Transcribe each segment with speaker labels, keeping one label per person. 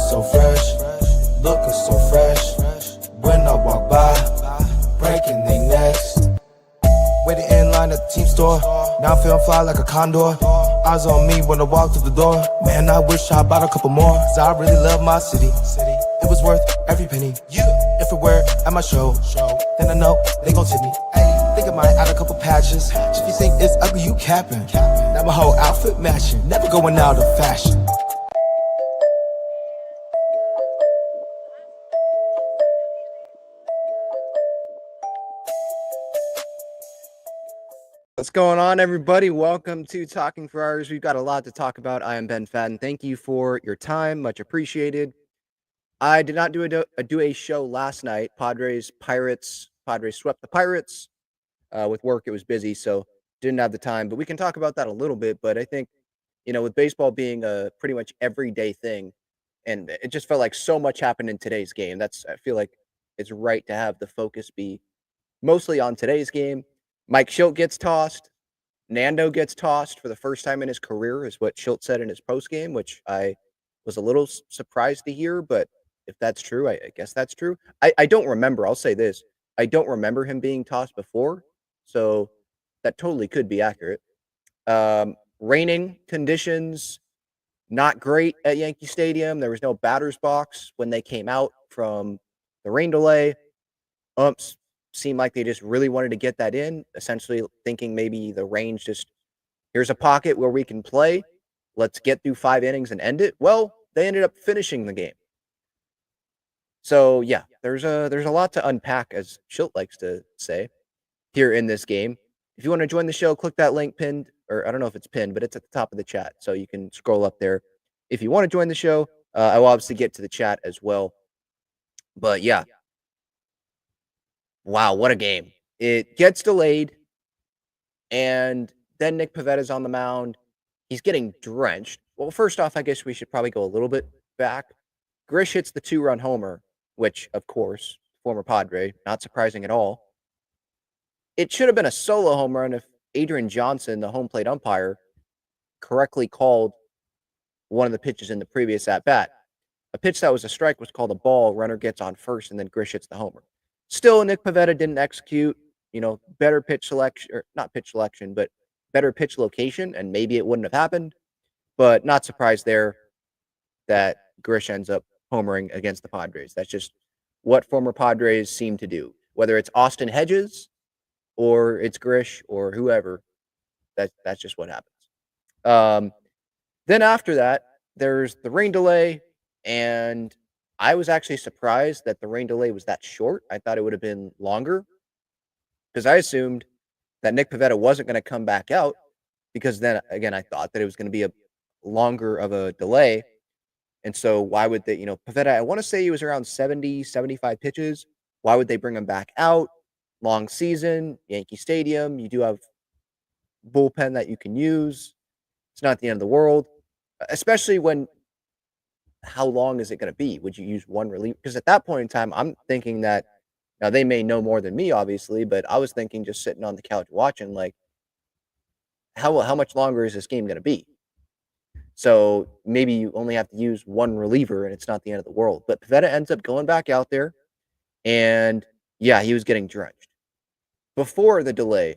Speaker 1: so fresh, looking so fresh. When I walk by, breaking their necks. Waiting in line at the team store. Now I'm feeling fly like a condor. Eyes on me when I walk through the door. Man, I wish I bought a couple more. Cause I really love my city. It was worth every penny. If it were at my show, then I know they gon' tip me. Think I might add a couple patches. If you think it's ugly, you capping. Now my whole outfit matching. Never going out of fashion.
Speaker 2: What's going on, everybody? Welcome to Talking for Hours. We've got a lot to talk about. I am Ben Fadden. Thank you for your time. Much appreciated. I did not do a show last night. Padres swept the Pirates. With work, it was busy, so didn't have the time. But we can talk about that a little bit. But I think, with baseball being a pretty much everyday thing, and it just felt like so much happened in today's game. I feel like it's right to have the focus be mostly on today's game. Mike Shildt gets tossed. Nando gets tossed for the first time in his career, is what Shildt said in his postgame, which I was a little surprised to hear. But if that's true, I guess that's true. I don't remember. I'll say this. I don't remember him being tossed before, so that totally could be accurate. Raining conditions, not great at Yankee Stadium. There was no batter's box when they came out from the rain delay. Umps seemed like they just really wanted to get that in, essentially thinking maybe the range just, here's a pocket where we can play. Let's get through 5 innings and end it. Well, they ended up finishing the game. So, yeah, there's a lot to unpack, as Shildt likes to say, here in this game. If you want to join the show, click that link pinned, or I don't know if it's pinned, but it's at the top of the chat, so you can scroll up there. If you want to join the show, I will obviously get to the chat as well. But, yeah. Wow, what a game. It gets delayed, and then Nick Pavetta's on the mound. He's getting drenched. Well, first off, I guess we should probably go a little bit back. Grish hits the 2-run homer, which, of course, former Padre, not surprising at all. It should have been a solo home run if Adrian Johnson, the home plate umpire, correctly called one of the pitches in the previous at-bat. A pitch that was a strike was called a ball. Runner gets on first, and then Grish hits the homer. Still, Nick Pivetta didn't execute, better pitch selection, or not pitch selection, but better pitch location, and maybe it wouldn't have happened. But not surprised there that Grish ends up homering against the Padres. That's just what former Padres seem to do. Whether it's Austin Hedges or it's Grish or whoever, that's just what happens. Then after that, there's the rain delay, and I was actually surprised that the rain delay was that short. I thought it would have been longer because I assumed that Nick Pivetta wasn't going to come back out because then, again, I thought that it was going to be a longer of a delay. And so why would they, Pivetta, I want to say he was around 70, 75 pitches. Why would they bring him back out? Long season, Yankee Stadium. You do have bullpen that you can use. It's not the end of the world, especially when how long is it going to be? Would you use one relief? Because at that point in time, I'm thinking that now they may know more than me, obviously, but I was thinking just sitting on the couch watching, like, how much longer is this game going to be? So maybe you only have to use one reliever and it's not the end of the world. But Pivetta ends up going back out there, and yeah, he was getting drenched. Before the delay,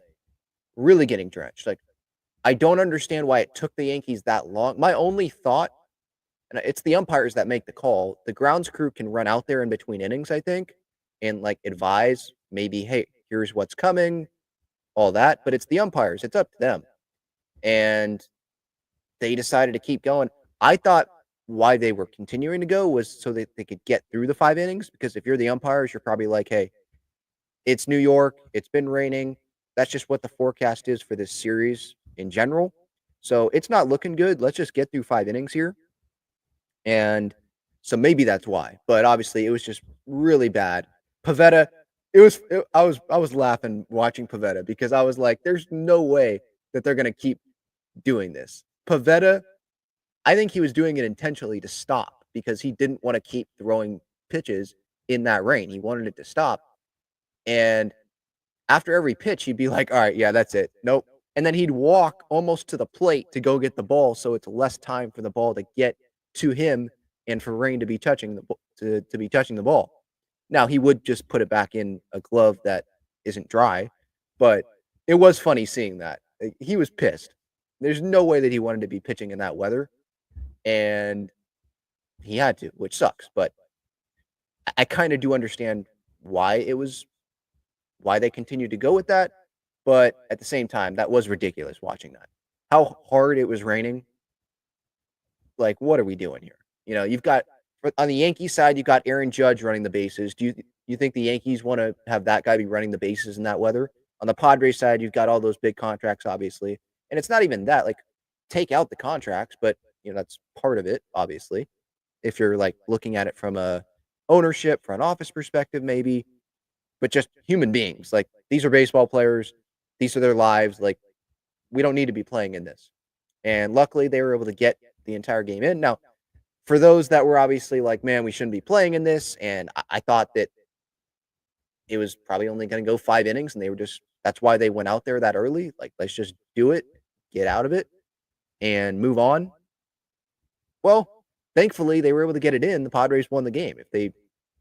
Speaker 2: really getting drenched. Like, I don't understand why it took the Yankees that long. My only thought, and it's the umpires that make the call. The grounds crew can run out there in between innings, I think, and advise maybe, hey, here's what's coming, all that. But it's the umpires. It's up to them. And they decided to keep going. I thought why they were continuing to go was so that they could get through the 5 innings. Because if you're the umpires, you're probably like, hey, it's New York. It's been raining. That's just what the forecast is for this series in general. So it's not looking good. Let's just get through 5 innings here. And so maybe that's why. But obviously, it was just really bad. Pivetta, I was laughing watching Pivetta because I was like, there's no way that they're going to keep doing this. Pivetta, I think he was doing it intentionally to stop because he didn't want to keep throwing pitches in that rain. He wanted it to stop. And after every pitch, he'd be like, all right, yeah, that's it. Nope. And then he'd walk almost to the plate to go get the ball, so it's less time for the ball to get to him and for rain to be touching the ball. Now he would just put it back in a glove that isn't dry, but it was funny seeing that. He was pissed. There's no way that he wanted to be pitching in that weather, and he had to, which sucks. But I kind of do understand why they continued to go with that. But at the same time, that was ridiculous watching that. How hard it was raining. Like, what are we doing here? You've got on the Yankees side, you've got Aaron Judge running the bases. Do you think the Yankees want to have that guy be running the bases in that weather? On the Padres side, you've got all those big contracts, obviously. And it's not even that. Like, take out the contracts, but that's part of it, obviously. If you're like looking at it from a ownership, front office perspective, maybe, but just human beings. Like, these are baseball players. These are their lives. Like, we don't need to be playing in this. And luckily, they were able to get the entire game in. Now, for those that were obviously like, man, we shouldn't be playing in this, and I thought that it was probably only going to go 5 innings, and that's why they went out there that early. Like, let's just do it, get out of it, and move on. Well, thankfully, they were able to get it in. The Padres won the game. If they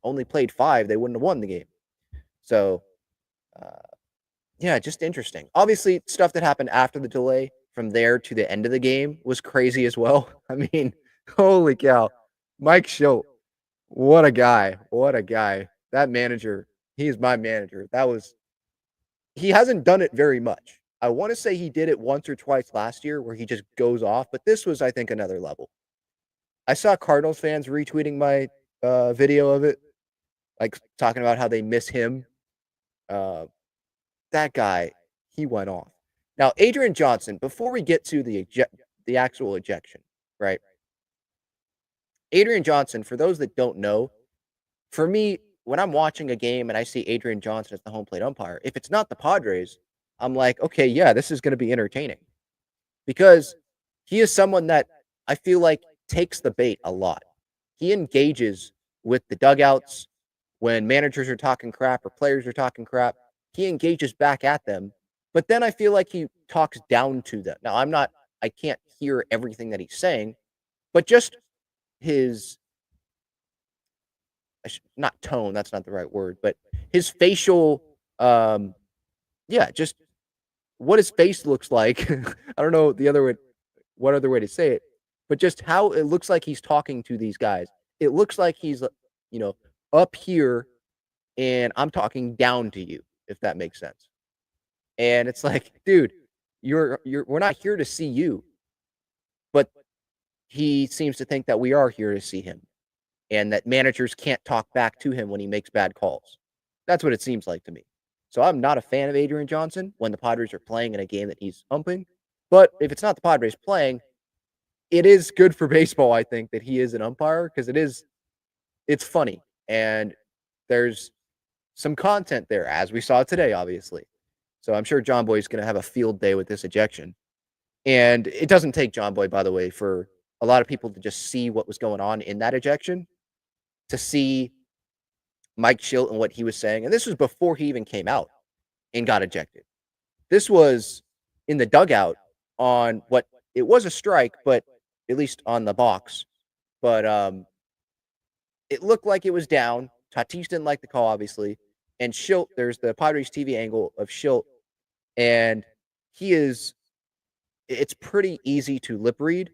Speaker 2: only played 5, they wouldn't have won the game. So, yeah, just interesting. Obviously, stuff that happened after the delay from there to the end of the game was crazy as well. I mean, holy cow. Mike Shildt, what a guy. What a guy. That manager, he is my manager. He hasn't done it very much. I want to say he did it once or twice last year where he just goes off, but this was, I think, another level. I saw Cardinals fans retweeting my video of it, like talking about how they miss him. That guy, he went off. Now, Adrian Johnson, before we get to the actual ejection, right? Adrian Johnson, for those that don't know, for me, when I'm watching a game and I see Adrian Johnson as the home plate umpire, if it's not the Padres, I'm like, okay, yeah, this is going to be entertaining. Because he is someone that I feel like takes the bait a lot. He engages with the dugouts when managers are talking crap or players are talking crap. He engages back at them, but then I feel like he talks down to them. Now, I can't hear everything that he's saying, but just his, not tone, that's not the right word, but his facial, just what his face looks like. I don't know what other way to say it, but just how it looks like he's talking to these guys. It looks like he's, up here and I'm talking down to you, if that makes sense. And it's like, dude, we're not here to see you. But he seems to think that we are here to see him and that managers can't talk back to him when he makes bad calls. That's what it seems like to me. So I'm not a fan of Adrian Johnson when the Padres are playing in a game that he's umping. But if it's not the Padres playing, it is good for baseball, I think, that he is an umpire because it's funny. And there's some content there, as we saw today, obviously. So I'm sure John Boy's going to have a field day with this ejection. And it doesn't take John Boy, by the way, for a lot of people to just see what was going on in that ejection, to see Mike Shildt and what he was saying. And this was before he even came out and got ejected. This was in the dugout on what it was a strike, but at least on the box. But it looked like it was down. Tatis didn't like the call, obviously. And Shildt, there's the Padres TV angle of Shildt, and it's pretty easy to lip read.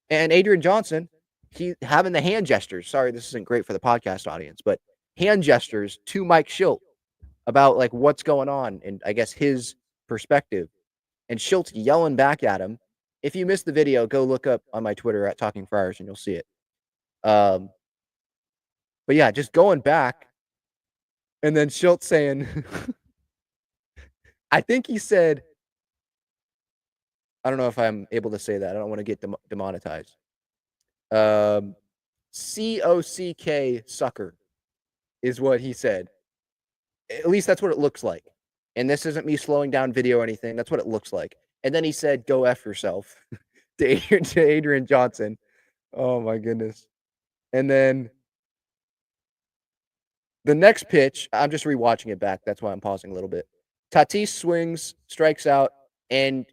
Speaker 2: And Adrian Johnson, he having the hand gestures. Sorry, this isn't great for the podcast audience, but hand gestures to Mike Shildt about like what's going on and I guess his perspective. And Shildt yelling back at him. If you missed the video, go look up on my Twitter at Talking Friars and you'll see it. But yeah, just going back. And then Shildt saying, I think he said, I don't know if I'm able to say that. I don't want to get demonetized. COCK sucker is what he said. At least that's what it looks like. And this isn't me slowing down video or anything. That's what it looks like. And then he said, go F yourself to Adrian Johnson. Oh, my goodness. And then the next pitch, I'm just rewatching it back. That's why I'm pausing a little bit. Tatis swings, strikes out, and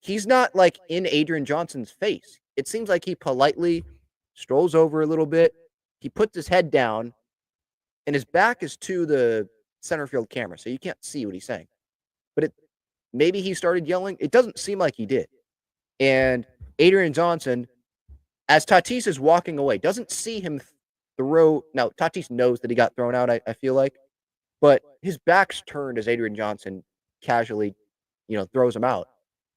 Speaker 2: he's not like in Adrian Johnson's face. It seems like he politely strolls over a little bit. He puts his head down, and his back is to the center field camera, so you can't see what he's saying. But maybe he started yelling. It doesn't seem like he did. And Adrian Johnson, as Tatis is walking away, doesn't see him throw. Now, Tatis knows that he got thrown out, I feel like. But his back's turned as Adrian Johnson casually, throws him out.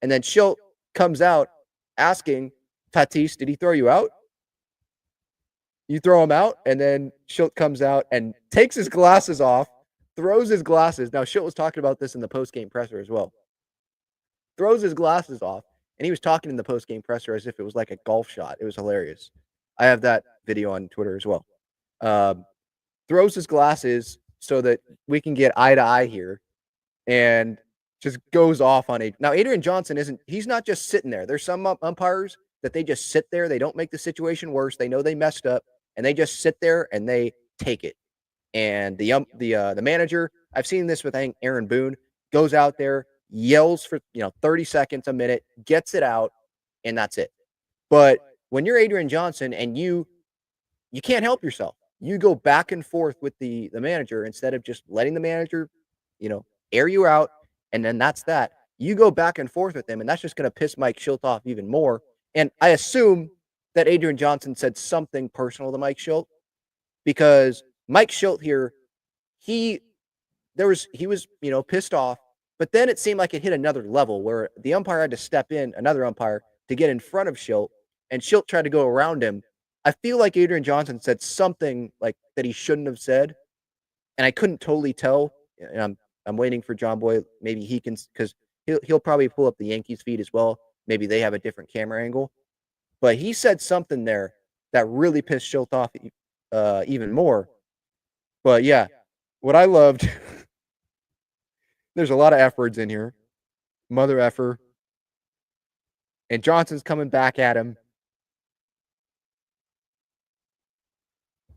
Speaker 2: And then Shildt comes out asking Tatis, did he throw you out? You throw him out, and then Shildt comes out and takes his glasses off, throws his glasses. Now, Shildt was talking about this in the post-game presser as well. Throws his glasses off, and he was talking in the post-game presser as if it was like a golf shot. It was hilarious. I have that video on Twitter as well. Throws his glasses so that we can get eye to eye here, and just goes off on Now, Adrian Johnson he's not just sitting there. There's some umpires that they just sit there. They don't make the situation worse. They know they messed up, and they just sit there and they take it. And the manager, I've seen this with, I think, Aaron Boone, goes out there, yells for 30 seconds, a minute, gets it out, and that's it. But when you're Adrian Johnson and you can't help yourself, you go back and forth with the manager instead of just letting the manager, air you out, and then that's that. You go back and forth with him, and that's just going to piss Mike Shildt off even more. And I assume that Adrian Johnson said something personal to Mike Shildt, because Mike Shildt here, he was pissed off, but then it seemed like it hit another level where the umpire had to step in, another umpire, to get in front of Shildt, and Shildt tried to go around him. I feel like Adrian Johnson said something like that he shouldn't have said, and I couldn't totally tell. And I'm waiting for John Boy. Maybe he can, because he'll probably pull up the Yankees feed as well. Maybe they have a different camera angle. But he said something there that really pissed Shildt off even more. But yeah, what I loved, there's a lot of F words in here. Mother effer. And Johnson's coming back at him.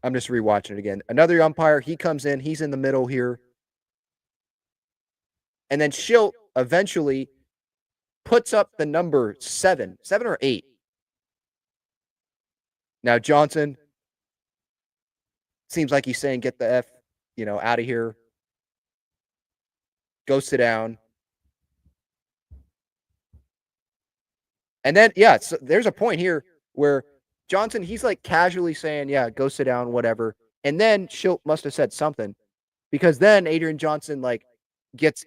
Speaker 2: I'm just rewatching it again. Another umpire, he comes in. He's in the middle here. And then Shildt eventually puts up the number 7 or 8. Now, Johnson seems like he's saying, get the F, out of here. Go sit down. And then, so there's a point here where Johnson, he's like casually saying, yeah, go sit down, whatever. And then Shildt must have said something, because then Adrian Johnson gets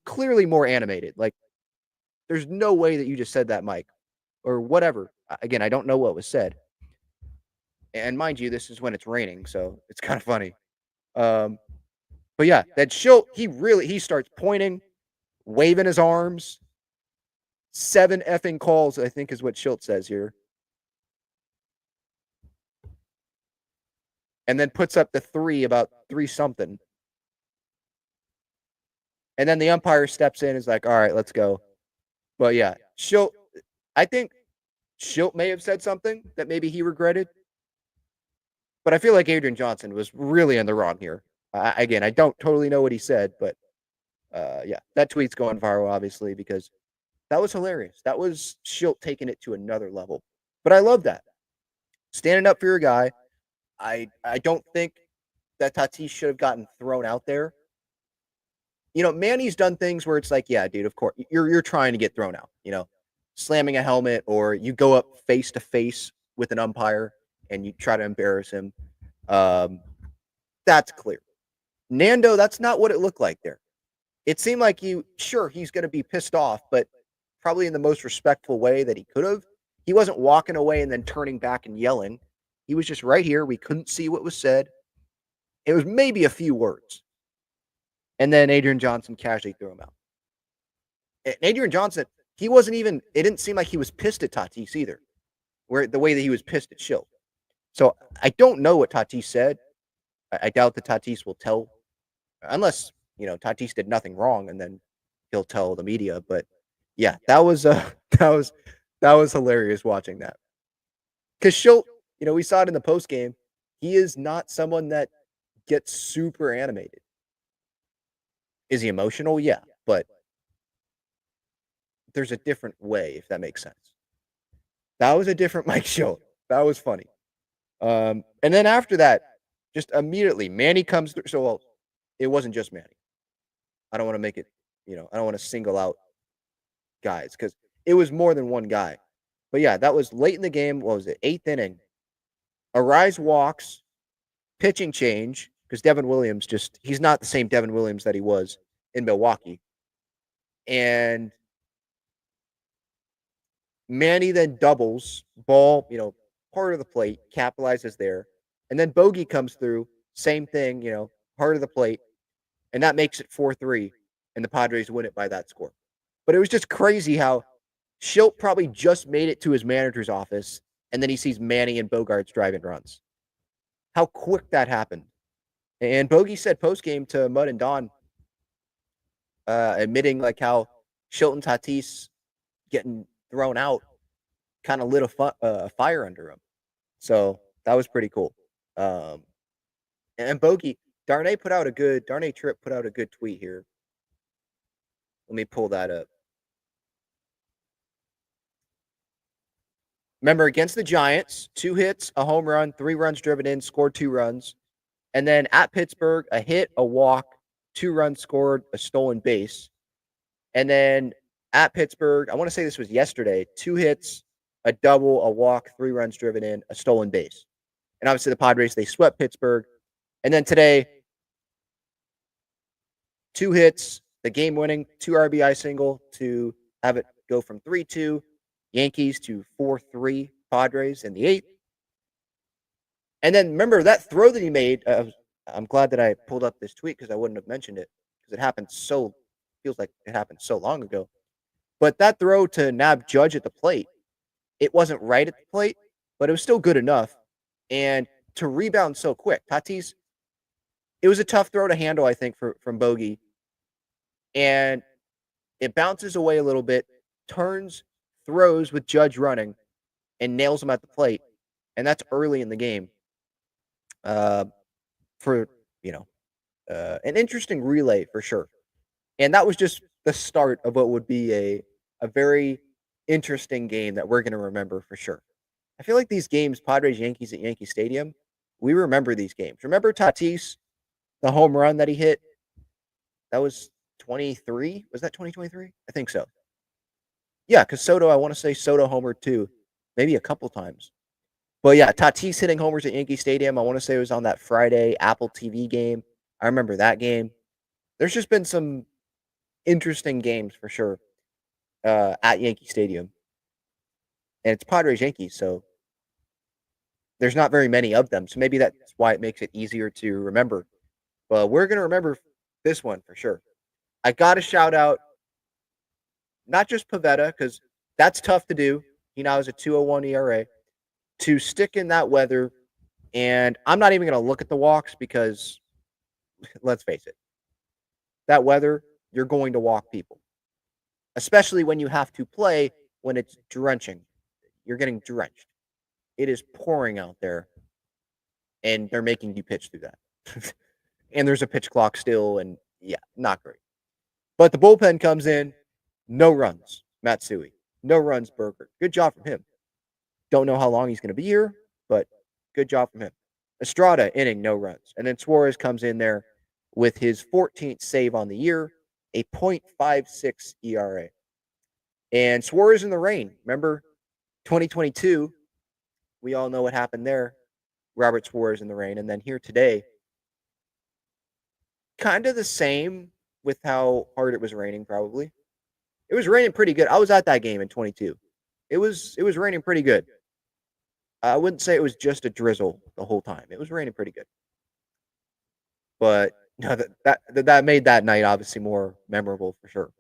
Speaker 2: clearly more animated. Like, there's no way that you just said that, Mike, or whatever. Again, I don't know what was said. And mind you, this is when it's raining, so it's kind of funny. But yeah, that Shildt, he starts pointing, waving his arms. 7 effing calls, I think, is what Shildt says here. And then puts up the 3, about 3 something. And then the umpire steps in and is like, all right, let's go. But yeah, Shildt, I think Shildt may have said something that maybe he regretted. But I feel like Adrian Johnson was really in the wrong here. Again, I don't totally know what he said, but yeah, that tweet's going viral, obviously, because that was hilarious. That was Shildt taking it to another level. But I love that. Standing up for your guy. I don't think that Tatis should have gotten thrown out there. Manny's done things where it's like, yeah, dude, of course, you're trying to get thrown out, slamming a helmet, or you go up face to face with an umpire and you try to embarrass him. That's clear. Nando, that's not what it looked like there. It seemed like he's going to be pissed off, but probably in the most respectful way that he could have. He wasn't walking away and then turning back and yelling. He was just right here. We couldn't see what was said. It was maybe a few words. And then Adrian Johnson casually threw him out. And Adrian Johnson, it didn't seem like he was pissed at Tatis either, the way that he was pissed at Shildt. So I don't know what Tatis said. I doubt that Tatis will tell, unless, Tatis did nothing wrong, and then he'll tell the media. But yeah, that was hilarious watching that. Because Shildt, we saw it in the post game. He is not someone that gets super animated. Is he emotional? Yeah, but there's a different way, if that makes sense. That was a different Mike Shildt. That was funny. And then after that, just immediately, Manny comes through. So, well, it wasn't just Manny. I don't want to make it, I don't want to single out guys because it was more than one guy. But yeah, that was late in the game. What was it? Eighth inning. Arise walks, pitching change because Devin Williams he's not the same Devin Williams that he was in Milwaukee. And Manny then doubles, ball, part of the plate, capitalizes there. And then Bogey comes through, same thing, heart of the plate. And that makes it 4-3. And the Padres win it by that score. But it was just crazy how Shildt probably just made it to his manager's office. And then he sees Manny and Bogarts driving runs. How quick that happened. And Bogey said post game to Mud and Don, admitting like how Shildt and Tatis getting thrown out kind of lit a fire under him. So that was pretty cool. And Bogey, Darnay Tripp put out a good tweet here. Let me pull that up. Remember, against the Giants, 2 hits, a home run, 3 runs driven in, scored 2 runs. And then at Pittsburgh, a hit, a walk, 2 runs scored, a stolen base. And then at Pittsburgh, I want to say this was yesterday, 2 hits, a double, a walk, 3 runs driven in, a stolen base. And obviously the Padres, they swept Pittsburgh. And then today, 2 hits, the game-winning 2 RBI single to have it go from 3-2 Yankees to 4-3 Padres in the 8th. And then remember that throw that he made. I'm glad that I pulled up this tweet because I wouldn't have mentioned it because feels like it happened so long ago. But that throw to nab Judge at the plate, it wasn't right at the plate, but it was still good enough. And to rebound so quick, Tatis, it was a tough throw to handle, I think, from Bogey. And it bounces away a little bit, turns, throws with Judge running, and nails him at the plate. And that's early in the game. For, an interesting relay for sure. And that was just the start of what would be a very interesting game that we're going to remember for sure. I feel like these games, Padres Yankees at Yankee Stadium, we remember these games. Remember Tatis, the home run that he hit? That was 23. Was that 2023? I think so. Yeah, because Soto, I want to say Soto homered too, maybe a couple times. But yeah, Tatis hitting homers at Yankee Stadium. I want to say it was on that Friday Apple TV game. I remember that game. There's just been some interesting games for sure at Yankee Stadium. And it's Padres Yankees, so there's not very many of them. So maybe that's why it makes it easier to remember. But we're going to remember this one for sure. I got to shout out not just Pavetta, because that's tough to do. He now has a 2.01 ERA. To stick in that weather, and I'm not even going to look at the walks because, let's face it, that weather, you're going to walk people, especially when you have to play when it's drenching. You're getting drenched. It is pouring out there, and they're making you pitch through that. And there's a pitch clock still, and yeah, not great. But the bullpen comes in, no runs, Matsui. No runs, Burger. Good job from him. Don't know how long he's going to be here, but good job from him. Estrada, inning, no runs. And then Suarez comes in there with his 14th save on the year, a .56 ERA. And Suarez in the rain. Remember 2022, we all know what happened there. Robert Suarez in the rain. And then here today, kind of the same with how hard it was raining, probably. It was raining pretty good. I was at that game in 22. It was raining pretty good. I wouldn't say it was just a drizzle the whole time. It was raining pretty good. But no, that made that night obviously more memorable for sure.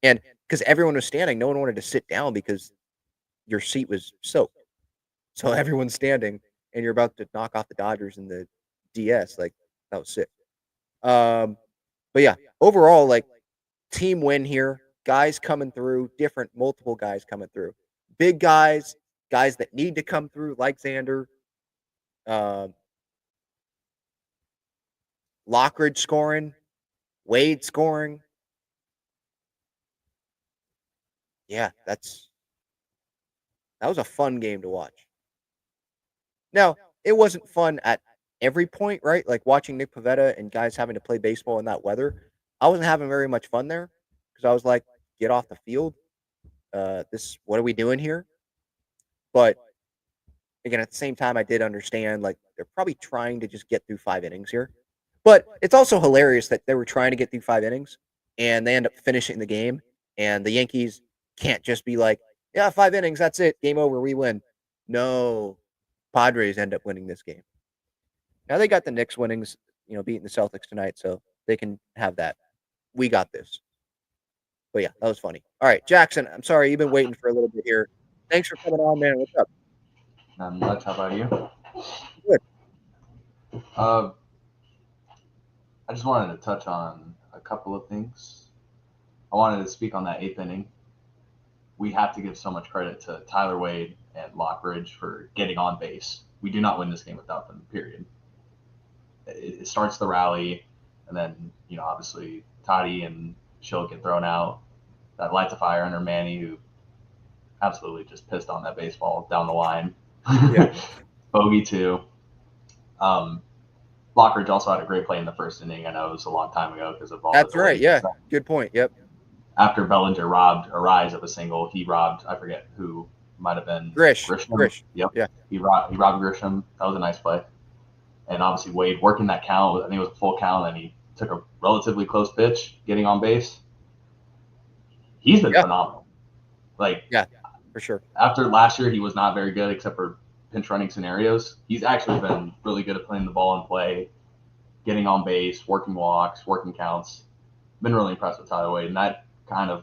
Speaker 2: And because everyone was standing, no one wanted to sit down because your seat was soaked. So everyone's standing, and you're about to knock off the Dodgers in the DS. Like, that was sick. But yeah, overall, like, team win here. Guys coming through, multiple guys coming through. Big guys that need to come through, like Xander. Lockridge scoring, Wade scoring. Yeah, that was a fun game to watch. Now, it wasn't fun at every point, right? Like watching Nick Pivetta and guys having to play baseball in that weather. I wasn't having very much fun there because I was like, get off the field. What are we doing here? But again, at the same time, I did understand like they're probably trying to just get through 5 innings here. But it's also hilarious that they were trying to get through 5 innings and they end up finishing the game. And the Yankees can't just be like, yeah, 5 innings, that's it, game over, we win. No, Padres end up winning this game. Now they got the Knicks winnings, beating the Celtics tonight, so they can have that. We got this. But yeah, that was funny. All right, Jackson, I'm sorry you've been waiting for a little bit here. Thanks for coming on, man. What's up?
Speaker 3: Not much. How about you?
Speaker 2: Good.
Speaker 3: Uh, I just wanted to touch on a couple of things. I wanted to speak on that eighth inning. We have to give so much credit to Tyler Wade and Lockridge for getting on base. We do not win this game without them, period. It starts the rally, and then, obviously Toddy and Shildt get thrown out. That lights a fire under Manny, who absolutely just pissed on that baseball down the line.
Speaker 2: Yeah.
Speaker 3: Bogey, too. Lockridge also had a great play in the first inning. I know it was a long time ago because of all
Speaker 2: That's
Speaker 3: the
Speaker 2: right.
Speaker 3: delays.
Speaker 2: Yeah. Good point. Yep.
Speaker 3: After Bellinger robbed Arise of a single, he robbed, I forget who, might have been
Speaker 2: Grisham.
Speaker 3: Yep.
Speaker 2: Yeah.
Speaker 3: He robbed Grisham. That was a nice play. And obviously Wade working that count. I think it was a full count, and he took a relatively close pitch, getting on base. He's been phenomenal.
Speaker 2: Yeah, for sure.
Speaker 3: After last year, he was not very good except for pinch running scenarios. He's actually been really good at playing the ball in play, getting on base, working walks, working counts. Been really impressed with Tyler Wade, and that kind of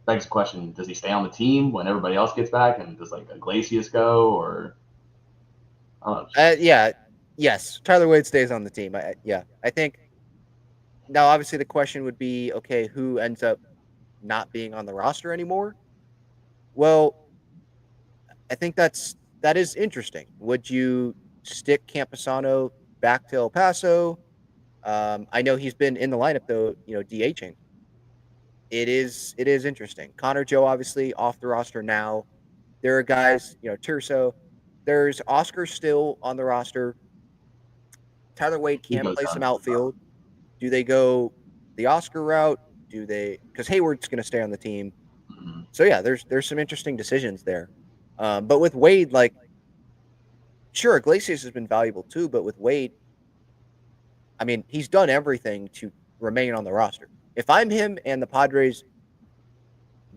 Speaker 3: begs the question: does he stay on the team when everybody else gets back, and does Iglesias go, or I don't know?
Speaker 2: Yeah. Yes. Tyler Wade stays on the team. I think now obviously the question would be, okay, who ends up not being on the roster anymore? Well, I think that is interesting. Would you stick Camposano back to El Paso? I know he's been in the lineup though, DHing. It is interesting. Connor Joe obviously off the roster now. There are guys, Tirso. There's Oscar still on the roster. Tyler Wade
Speaker 3: He
Speaker 2: can
Speaker 3: goes
Speaker 2: play
Speaker 3: down.
Speaker 2: some outfield. Do they go the Oscar route? Do they? Because Hayward's going to stay on the team.
Speaker 3: Mm-hmm.
Speaker 2: So yeah, there's some interesting decisions there. But with Wade, sure, Iglesias has been valuable too. But with Wade, I mean, he's done everything to remain on the roster. If I'm him and the Padres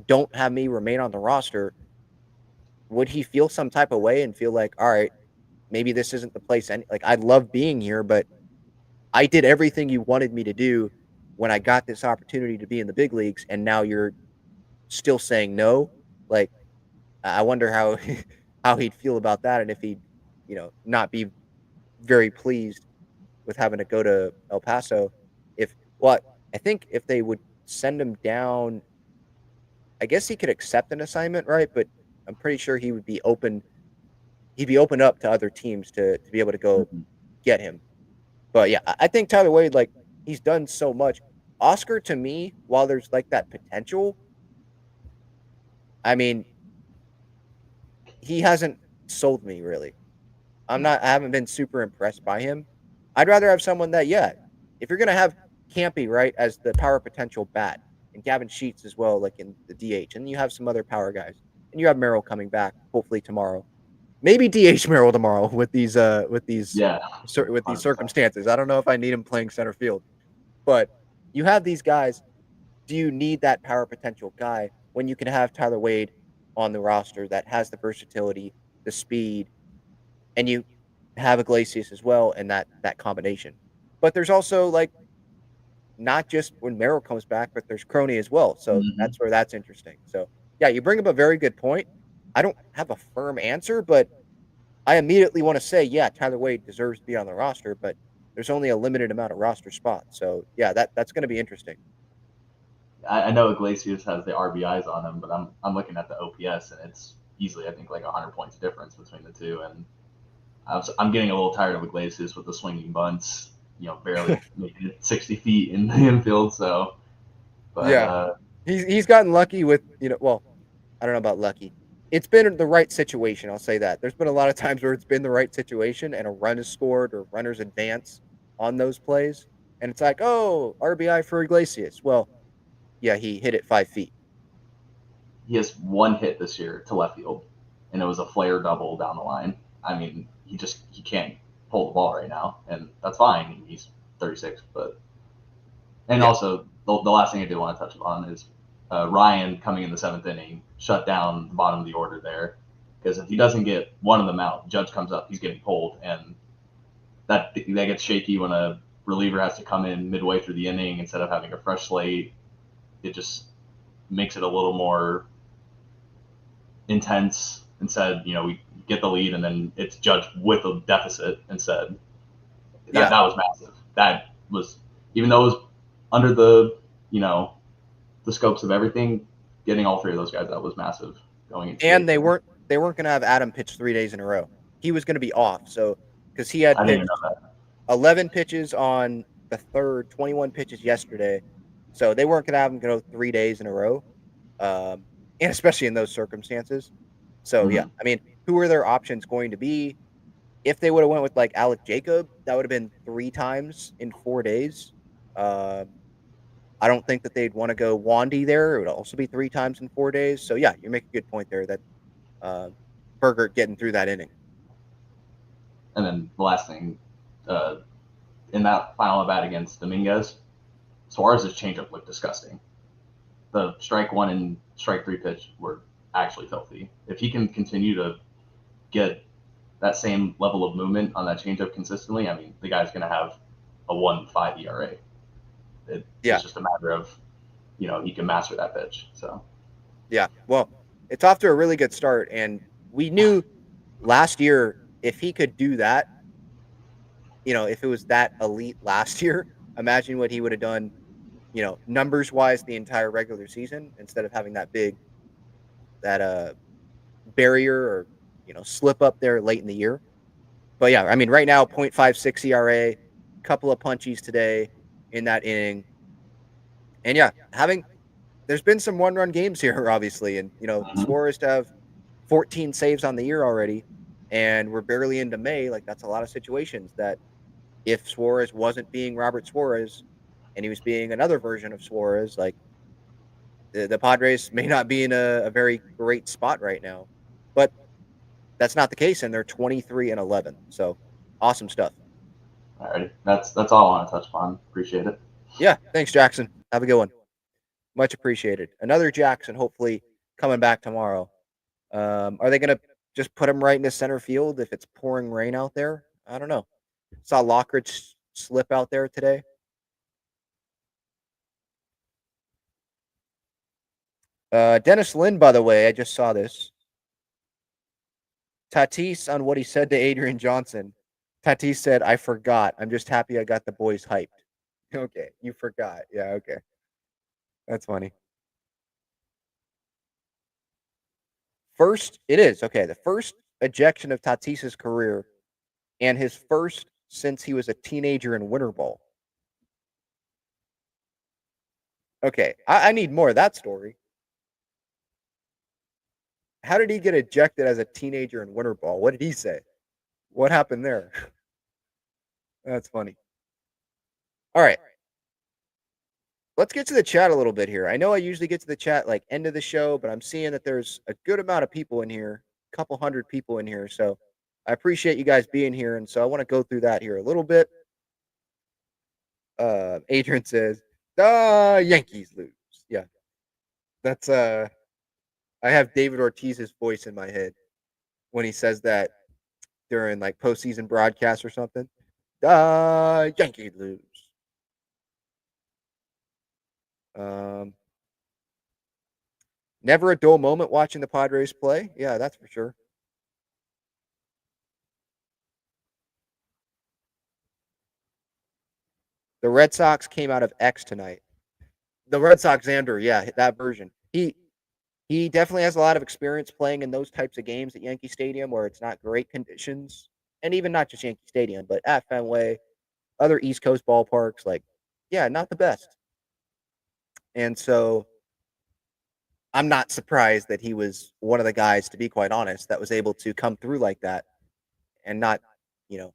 Speaker 2: don't have me remain on the roster, would he feel some type of way and feel like, all right, maybe this isn't the place? I love being here, but I did everything you wanted me to do when I got this opportunity to be in the big leagues, and now you're still saying no. Like, I wonder how how he'd feel about that, and if he'd, not be very pleased with having to go to El Paso. If well, I think if they would send him down, I guess he could accept an assignment, right? But I'm pretty sure he would be open. He'd be open up to other teams to be able to go
Speaker 3: Mm-hmm.
Speaker 2: get him. But yeah, I think Tyler Wade, he's done so much. Oscar, to me, while there's that potential, I mean, he hasn't sold me really. I haven't been super impressed by him. I'd rather have someone that, yeah, if you're gonna have Campy, right, as the power potential bat, and Gavin Sheets as well, like in the DH, and you have some other power guys, and you have Merrill coming back hopefully tomorrow. Maybe DH Merrill tomorrow with these
Speaker 3: Yeah,
Speaker 2: with these
Speaker 3: 100%.
Speaker 2: circumstances. I don't know if I need him playing center field, but you have these guys. Do you need that power potential guy when you can have Tyler Wade on the roster that has the versatility, the speed, and you have Iglesias as well, and that combination. But there's also not just when Merrill comes back, but there's Crony as well. So
Speaker 3: Mm-hmm.
Speaker 2: that's where that's interesting. So yeah, you bring up a very good point. I don't have a firm answer, but I immediately want to say, yeah, Tyler Wade deserves to be on the roster, but there's only a limited amount of roster spots. So yeah, that's going to be interesting.
Speaker 3: I know Iglesias has the RBIs on him, but I'm looking at the OPS, and it's easily, I think, 100 points difference between the two. And I'm getting a little tired of Iglesias with the swinging bunts, barely making it 60 feet in the infield. So, but
Speaker 2: Yeah, he's gotten lucky with well, I don't know about lucky. it's been the right situation. I'll say that. There's been a lot of times where it's been the right situation and a run is scored or runners advance on those plays, and it's like, oh, RBI for Iglesias. Well, yeah, he hit it 5 feet.
Speaker 3: He has one hit this year to left field, and it was a flare double down the line. I mean, he can't pull the ball right now, and that's fine. He's 36, but and
Speaker 2: Yeah.
Speaker 3: also the last thing I do want to touch upon is Ryan coming in the seventh inning shut down the bottom of the order there, because if he doesn't get one of them out, Judge comes up, he's getting pulled, and that gets shaky when a reliever has to come in midway through the inning instead of having a fresh slate. It just makes it a little more intense. Instead, we get the lead and then it's Judge with a deficit instead. That
Speaker 2: Yeah.
Speaker 3: was massive. That was, even though it was under the scopes of everything, getting all three of those guys out was massive going into the
Speaker 2: And
Speaker 3: eighth inning.
Speaker 2: they weren't going to have Adam pitch 3 days in a row. He was going to be off. So because he had
Speaker 3: I didn't even
Speaker 2: pitched
Speaker 3: know that.
Speaker 2: 11 pitches on the third, 21 pitches yesterday. So they weren't going to have him go 3 days in a row, and especially in those circumstances. So yeah,
Speaker 3: Mm-hmm.
Speaker 2: I mean, who are their options going to be? If they would have went with like Alec Jacob, that would have been 3 times in 4 days. Um, I don't think that they'd want to go Wandy there. It would also be 3 times in 4 days. So yeah, you make a good point there that uh, Bergert getting through that inning.
Speaker 3: And then the last thing, uh, in that final at bat against Dominguez, Suarez's changeup looked disgusting. The strike one and strike three pitch were actually filthy. If he can continue to get that same level of movement on that changeup consistently, I mean, the guy's going to have a 1.5 ERA.
Speaker 2: Yeah,
Speaker 3: It's just a matter of, he can master that pitch. So,
Speaker 2: yeah. Well, it's off to a really good start, and we knew last year if he could do that, if it was that elite last year, imagine what he would have done, numbers wise the entire regular season instead of having that barrier or slip up there late in the year. But yeah, I mean right now 0.56 ERA, couple of punchies today in that inning. And yeah, having there's been some one-run games here obviously, and
Speaker 3: mm-hmm.
Speaker 2: Suarez to have 14 saves on the year already and we're barely into May, like that's a lot of situations that if Suarez wasn't being Robert Suarez and he was being another version of Suarez, like the Padres may not be in a very great spot right now. But that's not the case, and they're 23-11. So awesome stuff.
Speaker 3: All right. That's all I want to touch upon. Appreciate it.
Speaker 2: Yeah, thanks, Jackson. Have a good one. Much appreciated. Another Jackson, hopefully coming back tomorrow. Are they going to just put him right into center field if it's pouring rain out there? I don't know. Saw Lockridge slip out there today. Dennis Lynn, by the way, I just saw this. Tatis on what he said to Adrian Johnson. Tatis said, I forgot. I'm just happy I got the boys hyped. Okay, you forgot. Yeah, okay. That's funny. First, it is. Okay, the first ejection of Tatis's career and his first since he was a teenager in winter ball. Okay, I need more of that story. How did he get ejected as a teenager in winter ball? What did he say? What happened there? That's funny. All right. Let's get to the chat a little bit here. I know I usually get to the chat like end of the show, but I'm seeing that there's a good amount of people in here, a couple hundred people in here. So I appreciate you guys being here. And so I want to go through that here a little bit. Adrian says, the Yankees lose. Yeah. That's I have David Ortiz's voice in my head when he says that during like postseason broadcast or something. The Yankees lose. Um, Never a dull moment watching the Padres play. Yeah, that's for sure. The Red Sox came out of X tonight. The Red Sox Xander, yeah, that version. He definitely has a lot of experience playing in those types of games at Yankee Stadium where it's not great conditions, and even not just Yankee Stadium, but at Fenway, other East Coast ballparks, like, yeah, not the best. And so I'm not surprised that he was one of the guys, to be quite honest, that was able to come through like that and not, you know,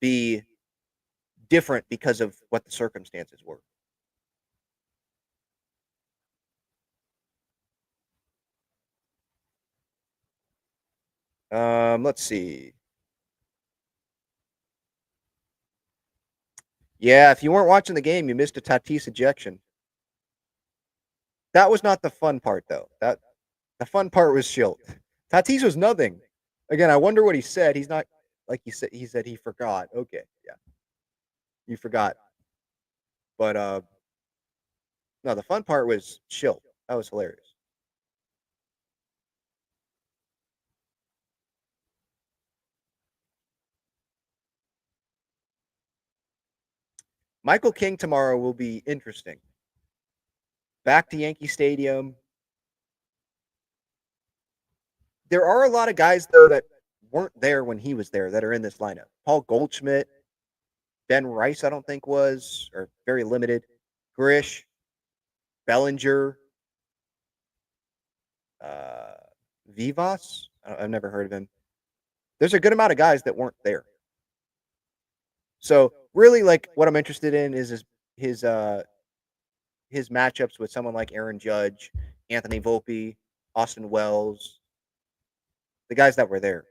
Speaker 2: be different because of what the circumstances were. Let's see. Yeah, if you weren't watching the game, you missed a Tatis ejection. That was not the fun part, though. That the fun part was Shildt. Tatis was nothing. Again, I wonder what he said. He's not like you said. He said he forgot. Okay, yeah, you forgot. But no, the fun part was Shildt. That was hilarious. Michael King tomorrow will be interesting. Back to Yankee Stadium. There are a lot of guys though that weren't there when he was there that are in this lineup. Paul Goldschmidt, Ben Rice, I don't think was, or very limited. Grish, Bellinger, uh, Vivas. I've never heard of him. There's a good amount of guys that weren't there. So really, like what I'm interested in is his uh his matchups with someone like Aaron Judge, Anthony Volpe, Austin Wells, the guys that were there.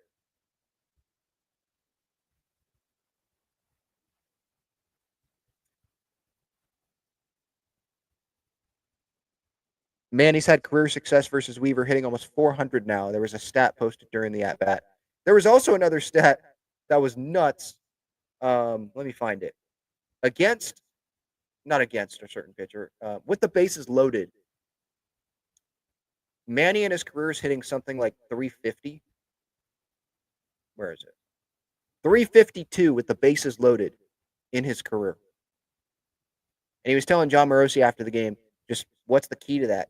Speaker 2: Manny's had career success versus Weaver, hitting almost 400 now. There was a stat posted during the at bat. There was also another stat that was nuts. Let me find it. Against, not against a certain pitcher, with the bases loaded, Manny in his career is hitting something like 350. Where is it? 352 with the bases loaded in his career. And he was telling John Morosi after the game, just what's the key to that?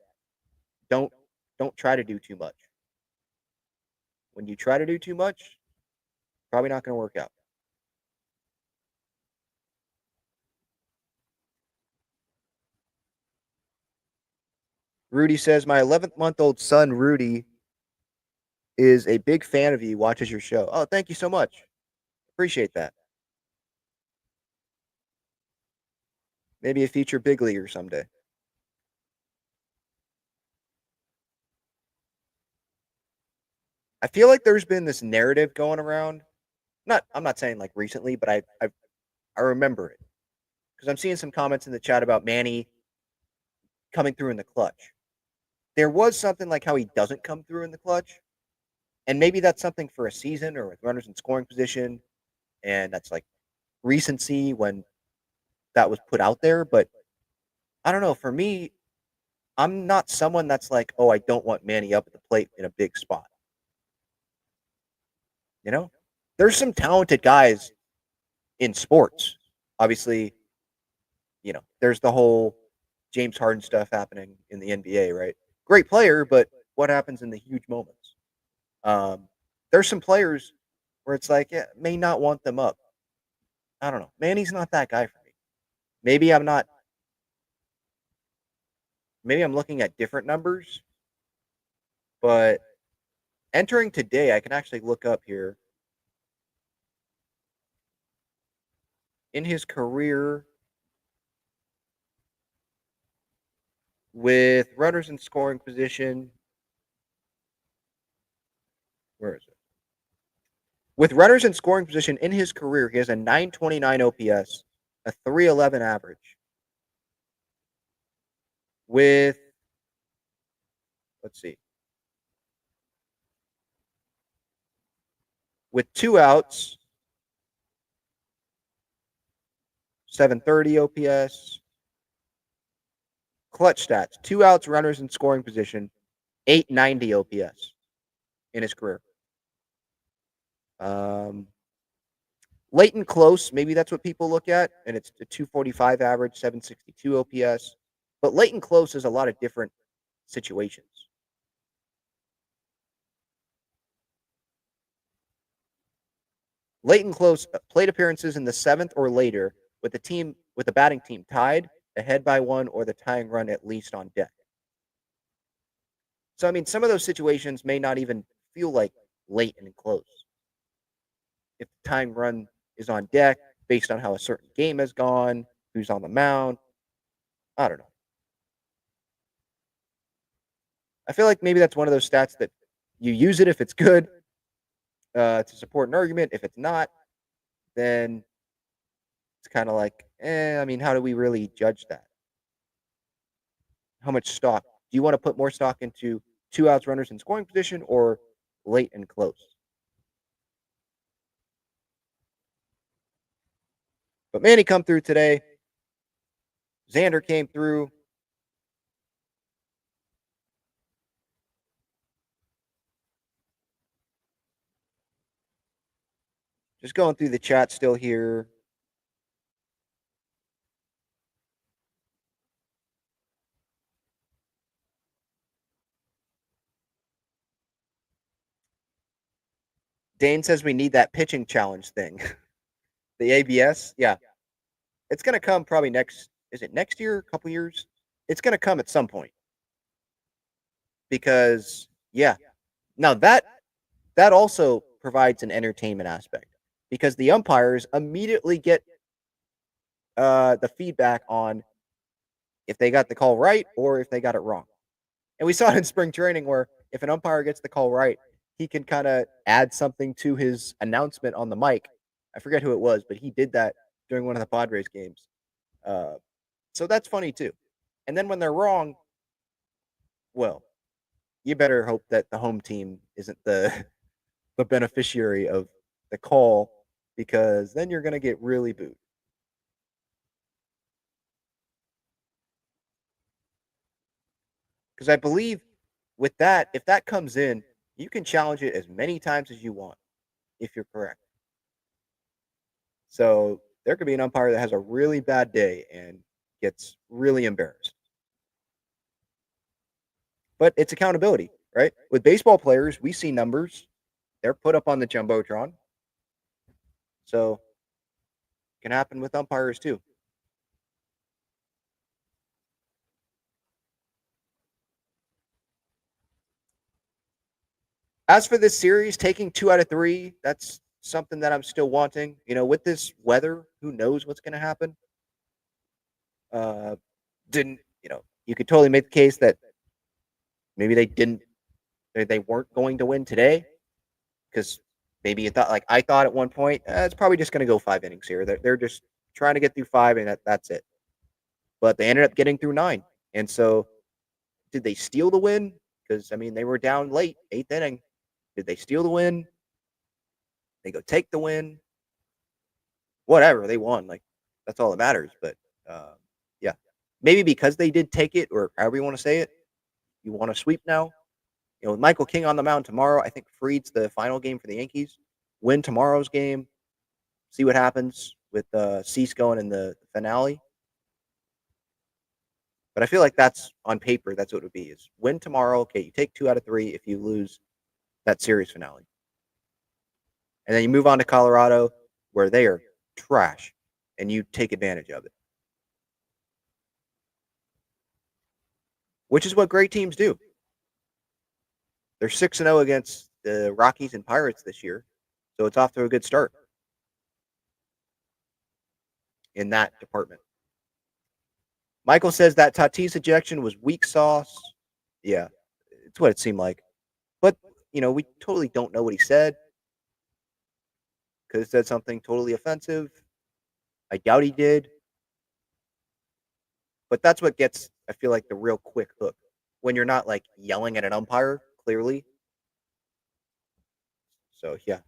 Speaker 2: Don't don't try to do too much. When you try to do too much, probably not going to work out. Rudy says, my 11-month-old son, Rudy, is a big fan of you, watches your show. Oh, thank you so much. Appreciate that. Maybe a future big leaguer someday. I feel like there's been this narrative going around. I'm not saying like recently, but I remember it because I'm seeing some comments in the chat about Manny coming through in the clutch. There was something like how he doesn't come through in the clutch, and maybe that's something for a season or with runners in scoring position, and that's like recency when that was put out there. But I don't know. For me, I'm not someone that's like, oh, I don't want Manny up at the plate in a big spot. You know, there's some talented guys in sports. Obviously, there's the whole James Harden stuff happening in the NBA, right? Great player, but what happens in the huge moments? There's some players where it's like, yeah, may not want them up. I don't know. Manny's not that guy for me. Maybe I'm not. Maybe I'm looking at different numbers, but entering today, I can actually look up here in his career with runners in scoring position. Where is it? With runners in scoring position in his career, he has a 929 OPS, a 311 average. With, let's see, with 2 outs, 730 OPS. Clutch stats: 2 outs, runners in scoring position, 890 OPS in his career. Late and close, maybe that's what people look at, and it's a 245 average, 762 OPS. But late and close is a lot of different situations. Late and close plate appearances in the 7th or later with the batting team tied, ahead by 1, or the tying run at least on deck. So, I mean, some of those situations may not even feel like late and close. If the time run is on deck based on how a certain game has gone, who's on the mound, I don't know. I feel like maybe that's one of those stats that you use it if it's good to support an argument. If it's not, then it's kind of like, I mean, how do we really judge that? How much stock? Do you want to put more stock into two outs runners in scoring position or late and close? But Manny come through today. Xander came through. Just going through the chat still here. Dane says we need that pitching challenge thing. The ABS, yeah. It's going to come probably next. Is it next year? A couple years? It's going to come at some point. Because, yeah. Now that also provides an entertainment aspect because the umpires immediately get the feedback on if they got the call right or if they got it wrong. And we saw it in spring training where if an umpire gets the call right, he can kind of add something to his announcement on the mic. I forget who it was, but he did that during one of the Padres games. Uh, so that's funny too. And then when they're wrong, well, you better hope that the home team isn't the the beneficiary of the call because then you're going to get really booed. Because I believe with that, if that comes in, you can challenge it as many times as you want if you're correct. So there could be an umpire that has a really bad day and gets really embarrassed. But it's accountability, right? With baseball players, we see numbers. They're put up on the Jumbotron. So it can happen with umpires too. As for this series, taking 2 out of 3, that's something that I'm still wanting. With this weather, who knows what's going to happen? Didn't you could totally make the case that maybe they weren't going to win today because maybe you thought like I thought at one point it's probably just going to go 5 innings here. They're just trying to get through 5 and that's it. But they ended up getting through 9, and so did they steal the win? Because I mean they were down late, 8th inning. Did they steal the win? They go take the win. Whatever, they won. Like that's all that matters. But yeah, maybe because they did take it, or however you want to say it, you want to sweep now. With Michael King on the mound tomorrow, I think Fried's the final game for the Yankees. Win tomorrow's game. See what happens with Cease going in the finale. But I feel like that's on paper. That's what it would be: is win tomorrow. Okay, you take 2 out of 3. If you lose that series finale, and then you move on to Colorado, where they are trash, and you take advantage of it. Which is what great teams do. They're 6-0 against the Rockies and Pirates this year, so it's off to a good start in that department. Michael says that Tatis ejection was weak sauce. Yeah, it's what it seemed like. But, we totally don't know what he said. Could have said something totally offensive. I doubt he did. But that's what gets, I feel like, the real quick hook. When you're not, like, yelling at an umpire, clearly. So, yeah,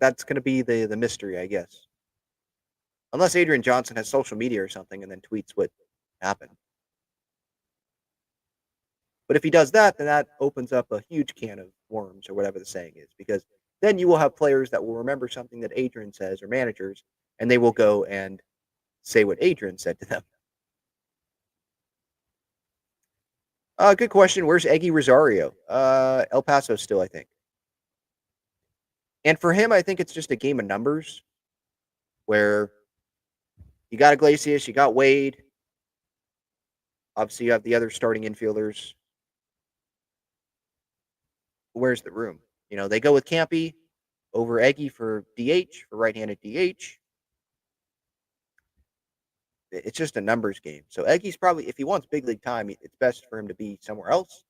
Speaker 2: that's going to be the mystery, I guess. Unless Adrian Johnson has social media or something and then tweets what happened. But if he does that, then that opens up a huge can of worms or whatever the saying is, because then you will have players that will remember something that Adrian says or managers, and they will go and say what Adrian said to them. Good question. Where's Eggy Rosario? El Paso still, I think. And for him, I think it's just a game of numbers where you got Iglesias, you got Wade. Obviously, you have the other starting infielders. where's the room? They go with Campy over Eggy for DH, for right-handed DH. It's just a numbers game. So Eggy's probably, if he wants big league time, it's best for him to be somewhere else.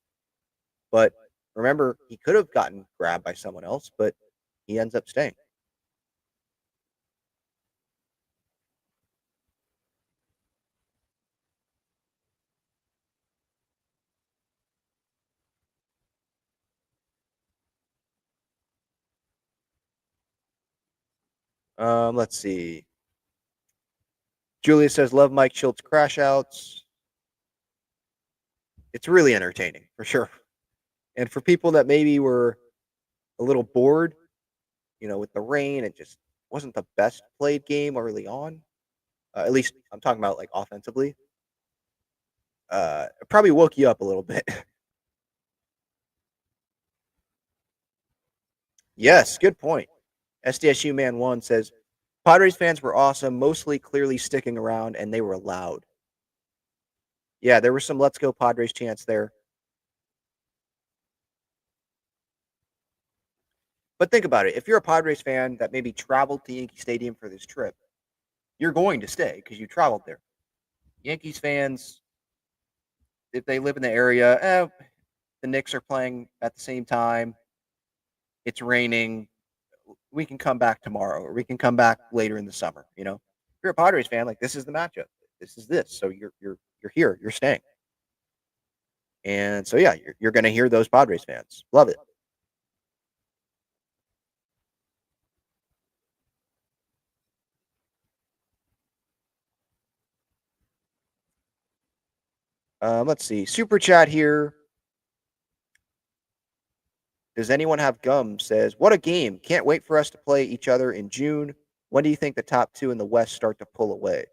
Speaker 2: But remember, he could have gotten grabbed by someone else, but he ends up staying. Let's see. Julia says, love Mike Shildt's crash outs. It's really entertaining, for sure. And for people that maybe were a little bored, with the rain, it just wasn't the best played game early on. At least I'm talking about like offensively. It probably woke you up a little bit. Yes, good point. SDSU Man 1 says, Padres fans were awesome, mostly clearly sticking around, and they were loud. Yeah, there were some Let's Go Padres chants there. But think about it. If you're a Padres fan that maybe traveled to Yankee Stadium for this trip, you're going to stay because you traveled there. Yankees fans, if they live in the area, the Knicks are playing at the same time. It's raining. We can come back tomorrow, or we can come back later in the summer. If you're a Padres fan, like this is the matchup. This is this. So you're here. You're staying. And so yeah, you're going to hear those Padres fans. Love it. Let's see. Super chat here. Does anyone have gum? Says, what a game. Can't wait for us to play each other in June. When do you think the top two in the West start to pull away?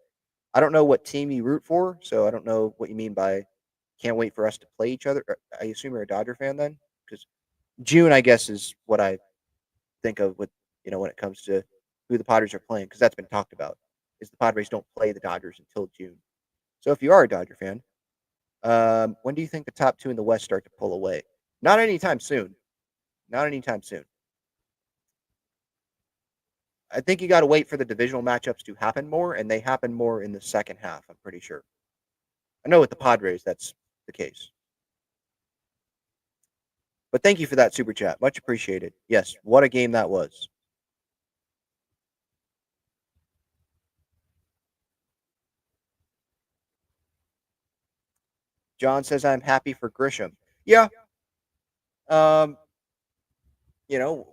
Speaker 2: I don't know what team you root for, so I don't know what you mean by can't wait for us to play each other. I assume you're a Dodger fan then? Because June, I guess, is what I think of with, when it comes to who the Padres are playing, because that's been talked about, is the Padres don't play the Dodgers until June. So if you are a Dodger fan, when do you think the top two in the West start to pull away? Not anytime soon. Not anytime soon. I think you got to wait for the divisional matchups to happen more, and they happen more in the second half, I'm pretty sure. I know with the Padres, that's the case. But thank you for that super chat. Much appreciated. Yes, what a game that was. John says, I'm happy for Grisham. Yeah.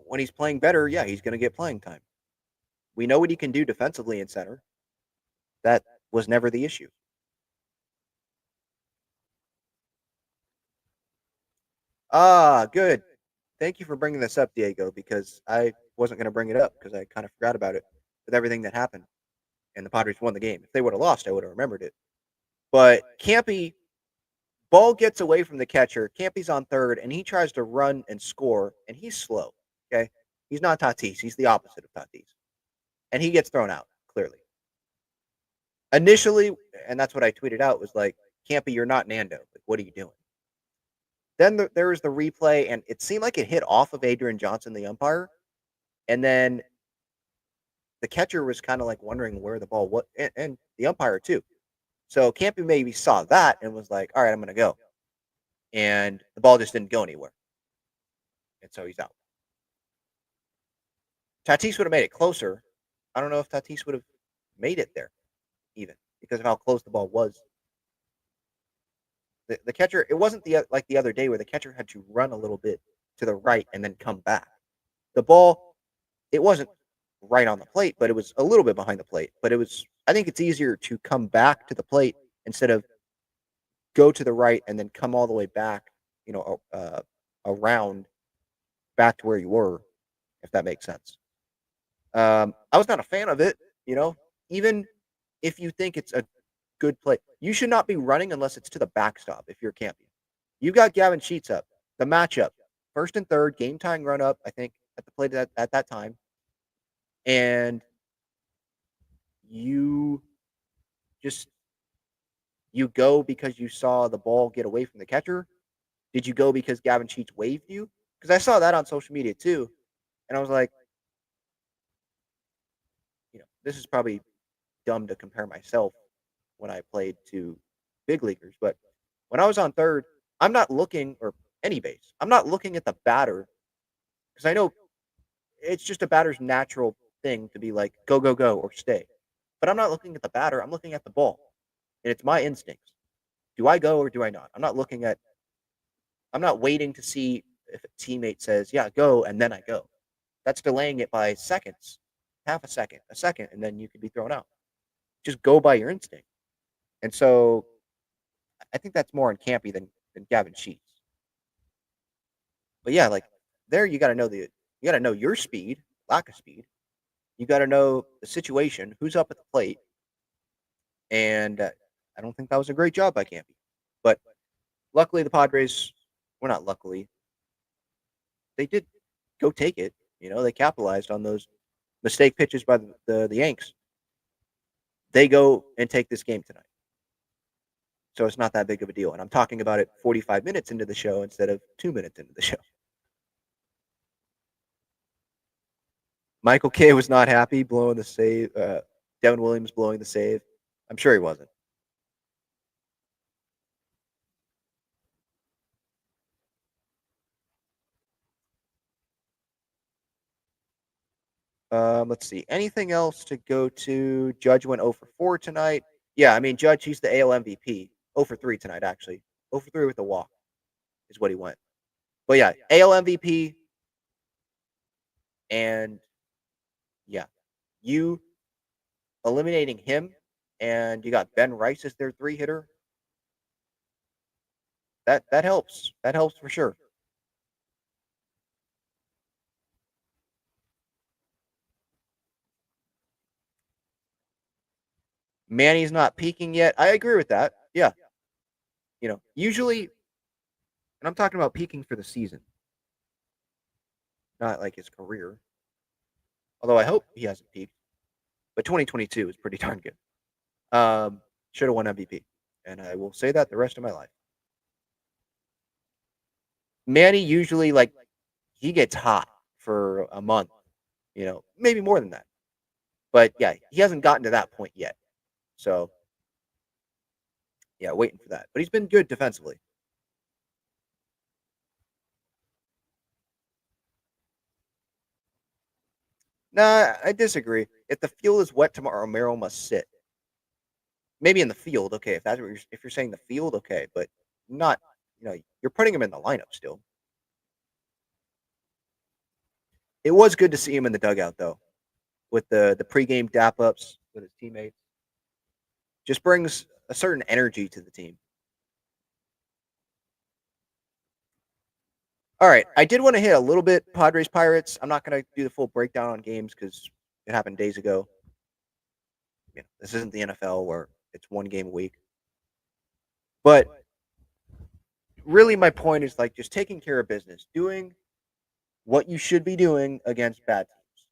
Speaker 2: When he's playing better, yeah, he's going to get playing time. We know what he can do defensively in center. That was never the issue. Good. Thank you for bringing this up, Diego, because I wasn't going to bring it up because I kind of forgot about it with everything that happened. And the Padres won the game. If they would have lost, I would have remembered it. But Campy, ball gets away from the catcher. Campy's on third, and he tries to run and score, and he's slow. Okay? He's not Tatis. He's the opposite of Tatis. And he gets thrown out, clearly. Initially, and that's what I tweeted out, was like, Campy, you're not Nando. Like, what are you doing? Then there was the replay, and it seemed like it hit off of Adrian Johnson, the umpire. And then the catcher was kind of like wondering where the ball was, and the umpire too. So Campy maybe saw that and was like, all right, I'm going to go. And the ball just didn't go anywhere. And so he's out. Tatis would have made it closer. I don't know if Tatis would have made it there, even, because of how close the ball was. The catcher, it wasn't like the other day where the catcher had to run a little bit to the right and then come back. The ball, it wasn't right on the plate, but it was a little bit behind the plate. But I think it's easier to come back to the plate instead of go to the right and then come all the way back, around back to where you were, if that makes sense. I was not a fan of it, even if you think it's a good play. You should not be running unless it's to the backstop if you're camping. You got Gavin Sheets up. The matchup, first and third, game tying run up, I think, at the plate at that time. And you go because you saw the ball get away from the catcher? Did you go because Gavin Sheets waved you? Because I saw that on social media too, and I was like, this is probably dumb to compare myself when I played to big leaguers, but when I was on third, I'm not looking or any base. I'm not looking at the batter because I know it's just a batter's natural thing to be like go go go or stay. But I'm not looking at the batter. I'm looking at the ball, and it's my instincts. Do I go or do I not? I'm not waiting to see if a teammate says, yeah, go, and then I go. That's delaying it by seconds, half a second, and then you could be thrown out. Just go by your instinct. And so I think that's more on Campy than Gavin Sheets. But yeah, like there you gotta know your speed, lack of speed. You gotta know the situation, who's up at the plate, and I don't think that was a great job by Campy. But luckily, the Padres, well, not luckily, they did go take it. They capitalized on those mistake pitches by the Yanks. They go and take this game tonight. So it's not that big of a deal. And I'm talking about it 45 minutes into the show instead of 2 minutes into the show. Michael K was not happy blowing the save. Devin Williams blowing the save. I'm sure he wasn't. Let's see. Anything else to go to? Judge went 0 for 4 tonight. Yeah, I mean, Judge, he's the AL MVP. 0 for 3 tonight, actually. 0 for 3 with a walk is what he went. But yeah, AL MVP. And yeah, you eliminating him, and you got Ben Rice as their 3 hitter. That helps. That helps for sure. Manny's not peaking yet. I agree with that. Yeah. Usually, and I'm talking about peaking for the season, not like his career. Although I hope he hasn't peaked. But 2022 is pretty darn good. Should have won MVP. And I will say that the rest of my life. Manny usually, like, he gets hot for a month, maybe more than that. But yeah, he hasn't gotten to that point yet. So, yeah, waiting for that. But he's been good defensively. Nah, I disagree. If the field is wet tomorrow, Merrill must sit. Maybe in the field, okay. If you're saying the field, okay, but not. You're putting him in the lineup still. It was good to see him in the dugout though, with the pregame dap ups with his teammates. Just brings a certain energy to the team. All right, I did want to hit a little bit Padres Pirates. I'm not going to do the full breakdown on games because it happened days ago. This isn't the NFL where it's one game a week. But really, my point is like just taking care of business, doing what you should be doing against bad teams.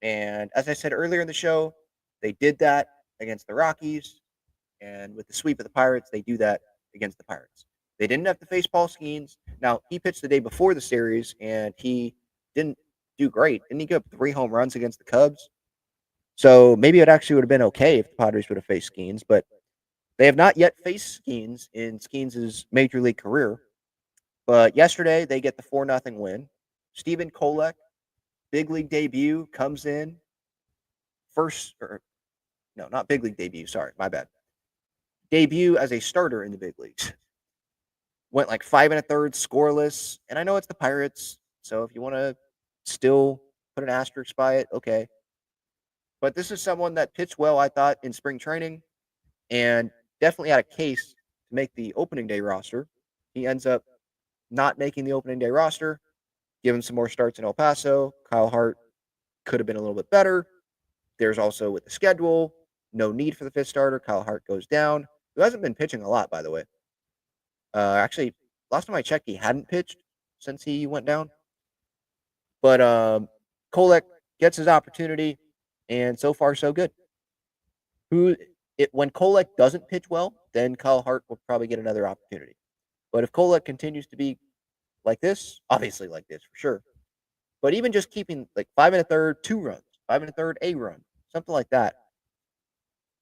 Speaker 2: And as I said earlier in the show, they did that against the Rockies. And with the sweep of the Pirates, they do that against the Pirates. They didn't have to face Paul Skeens. Now, he pitched the day before the series, and he didn't do great. Didn't he give up 3 home runs against the Cubs? So maybe it actually would have been okay if the Padres would have faced Skeens, but they have not yet faced Skeens in Skeens' major league career. But yesterday, they get the 4-0 win. Steven Kolek, big league debut, comes in not big league debut, sorry, my bad. Debut as a starter in the big leagues. Went like 5 1/3 scoreless, and I know it's the Pirates, so if you want to still put an asterisk by it, okay. But this is someone that pitched well, I thought, in spring training, and definitely had a case to make the opening day roster. He ends up not making the opening day roster, given some more starts in El Paso. Kyle Hart could have been a little bit better. There's also with the schedule, no need for the 5th starter. Kyle Hart goes down, who hasn't been pitching a lot, by the way. Actually, last time I checked, he hadn't pitched since he went down. But Kolek gets his opportunity, and so far, so good. When Kolek doesn't pitch well, then Kyle Hart will probably get another opportunity. But if Kolek continues to be like this, obviously like this for sure. But even just keeping like 5 1/3, 2 runs, 5 1/3, a run, something like that,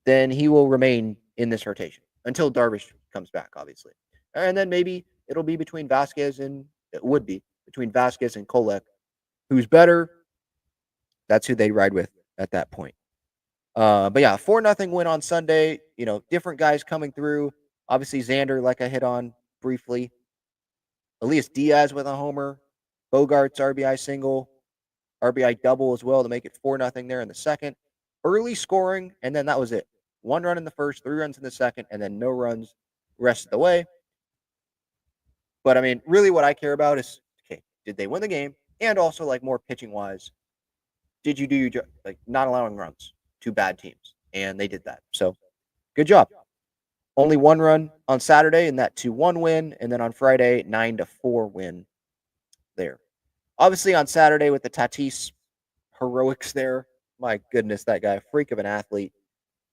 Speaker 2: then he will remain in this rotation until Darvish comes back, obviously. And then maybe it'll be between Vasquez and it would be between Vasquez and Kolek. Who's better? That's who they ride with at that point. But yeah, 4-0 win on Sunday. Different guys coming through. Obviously, Xander, like I hit on briefly. Elias Diaz with a homer. Bogart's RBI single. RBI double as well to make it 4-0 there in the second. Early scoring, and then that was it. 1 run in the first, 3 runs in the second, and then no runs rest of the way. But I mean, really what I care about is, okay, did they win the game? And also, like, more pitching wise, did you do your job, like not allowing runs to bad teams? And they did that. So good job. Only 1 run on Saturday in that 2-1 win, and then on Friday, 9-4 win there. Obviously on Saturday with the Tatis heroics there. My goodness, that guy, freak of an athlete.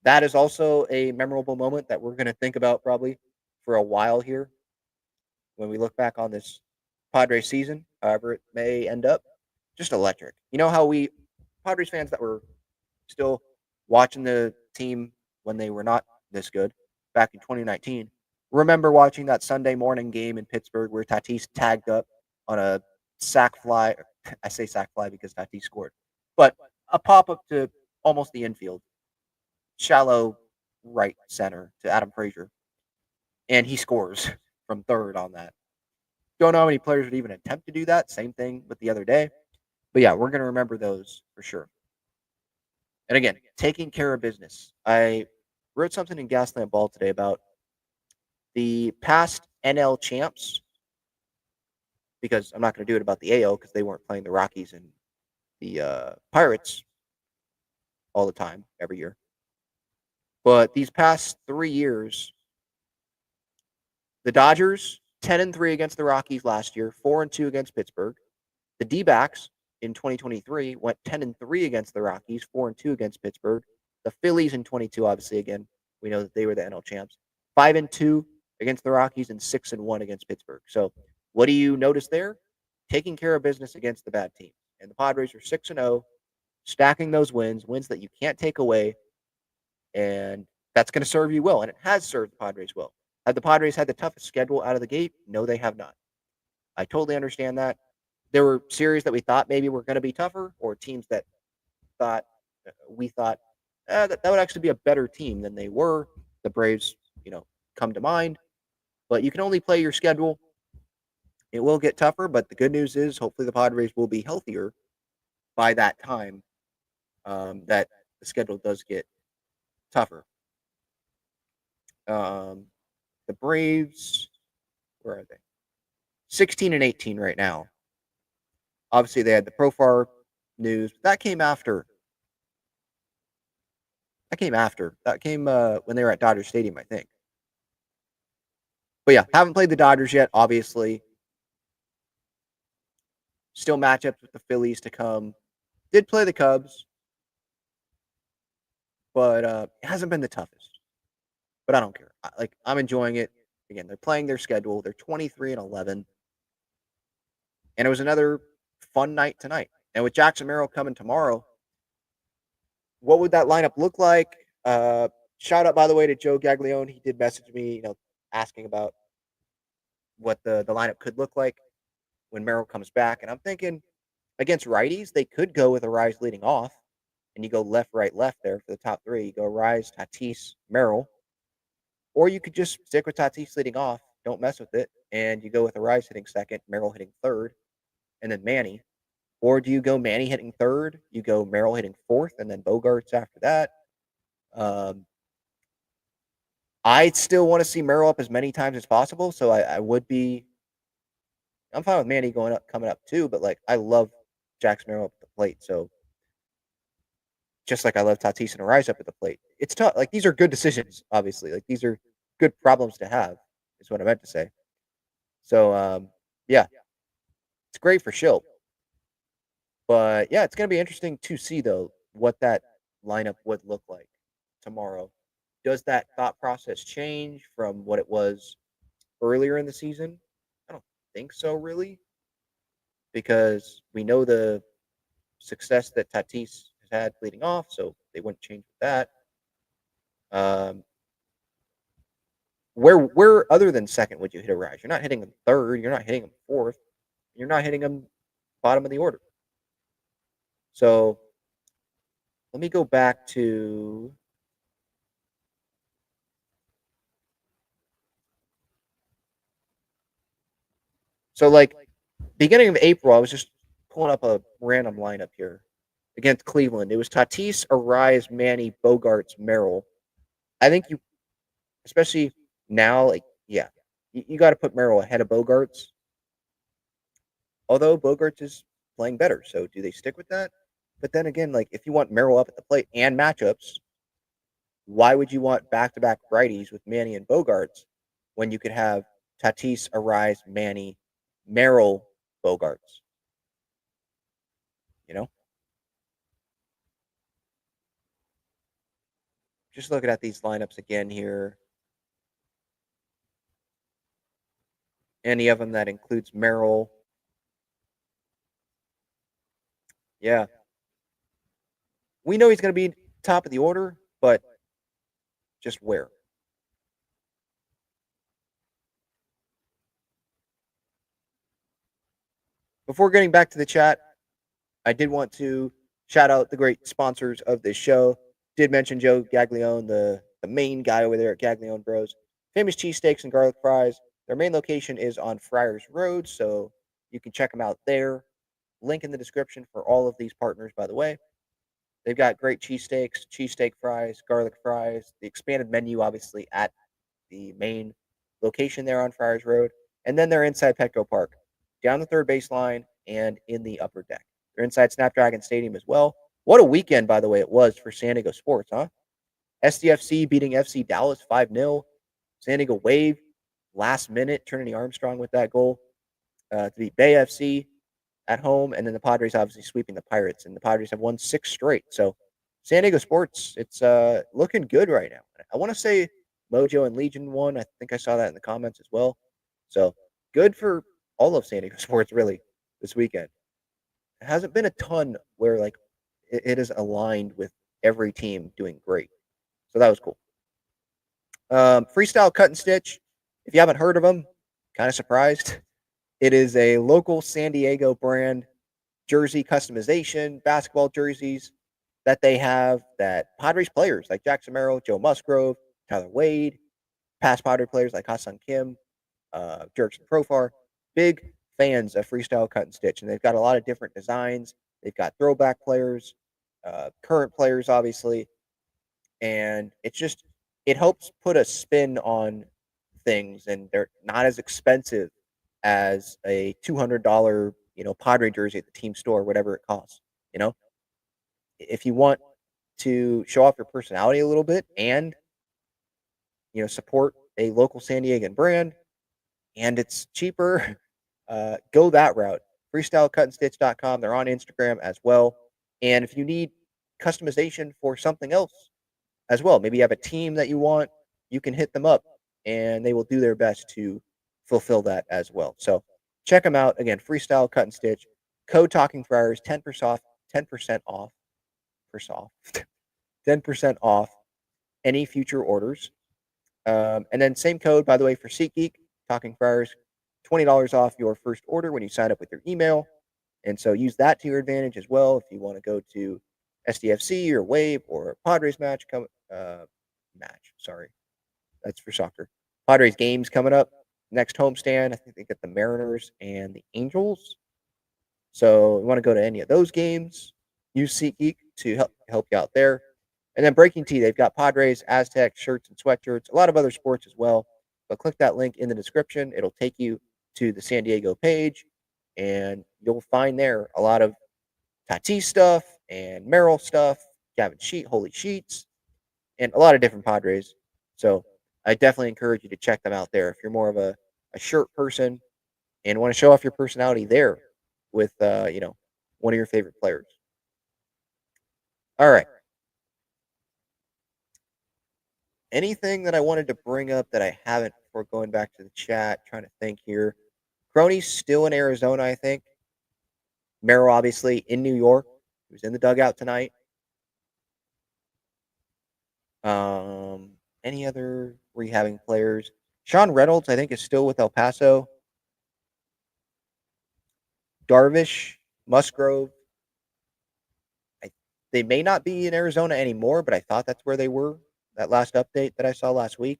Speaker 2: That is also a memorable moment that we're going to think about probably for a while here when we look back on this Padres season, however it may end up. Just electric. You know how we, Padres fans that were still watching the team when they were not this good back in 2019, remember watching that Sunday morning game in Pittsburgh where Tatis tagged up on a sac fly. I say sac fly because Tatis scored, but a pop up to almost the infield, shallow right center to Adam Frazier, and he scores from third on that. Don't know how many players would even attempt to do that. Same thing with the other day. But yeah, we're going to remember those for sure. And again, taking care of business. I wrote something in Gaslamp Ball today about the past NL champs, because I'm not going to do it about the AL because they weren't playing the Rockies and the Pirates all the time, every year. But these past 3 years, the Dodgers, 10-3 against the Rockies last year, 4-2 against Pittsburgh. The D-backs in 2023 went 10-3 against the Rockies, 4-2 against Pittsburgh. The Phillies in 22, obviously, again, we know that they were the NL champs, 5-2 against the Rockies and 6-1 against Pittsburgh. So what do you notice there? Taking care of business against the bad teams. And the Padres are 6-0, stacking those wins that you can't take away, and that's going to serve you well, and it has served the Padres well. Have the Padres had the toughest schedule out of the gate? No, they have not. I totally understand that. There were series that we thought maybe were going to be tougher, or teams that we thought that would actually be a better team than they were. The Braves, come to mind. But you can only play your schedule. It will get tougher, but the good news is hopefully the Padres will be healthier by that time, that the schedule does get tougher. The Braves, where are they? 16-18 right now. Obviously, they had the Profar news. That came after. That came when they were at Dodger Stadium, I think. But yeah, haven't played the Dodgers yet, obviously. Still matchups with the Phillies to come. Did play the Cubs, but it hasn't been the toughest. But I don't care. I'm enjoying it. Again, they're playing their schedule. They're 23-11. And it was another fun night tonight. And with Jackson Merrill coming tomorrow, what would that lineup look like? Shout out, by the way, to Joe Gaglione. He did message me, asking about what the lineup could look like when Merrill comes back. And I'm thinking against righties, they could go with Arise leading off, and you go left, right, left there for the top three. You go Arise, Tatis, Merrill. Or you could just stick with Tatis leading off, don't mess with it, and you go with Arise hitting second, Merrill hitting third, and then Manny. Or do you go Manny hitting third, you go Merrill hitting fourth, and then Bogarts after that? I still want to see Merrill up as many times as possible, so I would be. I'm fine with Manny coming up too, but I love Jackson Merrill up at the plate. So just like I love Tatis and Arise up at the plate, it's tough. These are good decisions, obviously. These are good problems to have, is what I meant to say. So yeah, it's great for Shildt. But yeah, it's gonna be interesting to see though what that lineup would look like tomorrow. Does that thought process change from what it was earlier in the season? I don't think so, really, because we know the success that Tatis has had leading off, so they wouldn't change that. Um, where other than second would you hit a rise? You're not hitting him third. You're not hitting him fourth. You're not hitting him bottom of the order. So let me go back to like beginning of April. I was just pulling up a random lineup here against Cleveland. It was Tatis, Arise, Manny, Bogarts, Merrill. I think you, especially now, like yeah, you got to put Merrill ahead of Bogarts. Although Bogarts is playing better, so do they stick with that? But then again, like if you want Merrill up at the plate and matchups, why would you want back-to-back righties with Manny and Bogarts when you could have Tatis, Arise, Manny, Merrill, Bogarts? You know, just looking at these lineups again here. Any of them that includes Merrill, yeah, we know he's going to be top of the order, but just where? Before getting back to the chat, I did want to shout out the great sponsors of this show. Did mention Joe Gaglione, the main guy over there at Gaglione Bros. Famous cheesesteaks and garlic fries. Their main location is on Friars Road, so you can check them out there. Link in the description for all of these partners, by the way. They've got great cheesesteaks, cheesesteak fries, garlic fries, the expanded menu, obviously, at the main location there on Friars Road. And then they're inside Petco Park, down the third baseline and in the upper deck. They're inside Snapdragon Stadium as well. What a weekend, by the way, it was for San Diego sports, huh? SDFC beating FC Dallas 5-0. San Diego Wave, last minute, Trinity Armstrong with that goal to beat Bay FC at home. And then the Padres obviously sweeping the Pirates. And the Padres have won 6 straight. So San Diego sports, it's looking good right now. I want to say Mojo and Legion won. I think I saw that in the comments as well. So good for all of San Diego sports, really, this weekend. It hasn't been a ton where like it is aligned with every team doing great. So that was cool. Freestyle Cut and Stitch. If you haven't heard of them, kind of surprised. It is a local San Diego brand jersey customization, basketball jerseys that they have that Padres players like Jackson Merrill, Joe Musgrove, Tyler Wade, past Padres players like Hassan Kim, Jerkson Profar, big fans of Freestyle Cut and Stitch. And they've got a lot of different designs. They've got throwback players, current players, obviously. And it helps put a spin on things, and they're not as expensive as a $200, Padre jersey at the team store, whatever it costs. You know, if you want to show off your personality a little bit and support a local San Diegan brand, and it's cheaper, go that route. FreestyleCutandStitch.com. They're on Instagram as well. And if you need customization for something else as well, maybe you have a team that you want, you can hit them up, and they will do their best to fulfill that as well. So check them out again. Freestyle Cut and Stitch. Code Talking Friars, 10% off, 10% off, 10% off any future orders. And then same code, by the way, for SeatGeek, Talking Friars, $20 off your first order when you sign up with your email. And so use that to your advantage as well if you want to go to SDFC or Wave or Padres match. Sorry, that's for soccer. Padres games coming up next homestand. I think they get the Mariners and the Angels. So you want to go to any of those games, use SeatGeek to help you out there. And then Breaking Tea, they've got Padres, Aztec shirts and sweatshirts, a lot of other sports as well. But click that link in the description. It'll take you to the San Diego page, and you'll find there a lot of Tatis stuff and Merrill stuff, Gavin Sheet, Holy Sheets, and a lot of different Padres. So I definitely encourage you to check them out there if you're more of a shirt person and want to show off your personality there with one of your favorite players. All right. Anything that I wanted to bring up that I haven't before going back to the chat, trying to think here. Crony's still in Arizona, I think. Merrill, obviously, in New York. He was in the dugout tonight. Any other rehabbing players? Sean Reynolds, I think, is still with El Paso. Darvish, Musgrove. They may not be in Arizona anymore, but I thought that's where they were. That last update that I saw last week.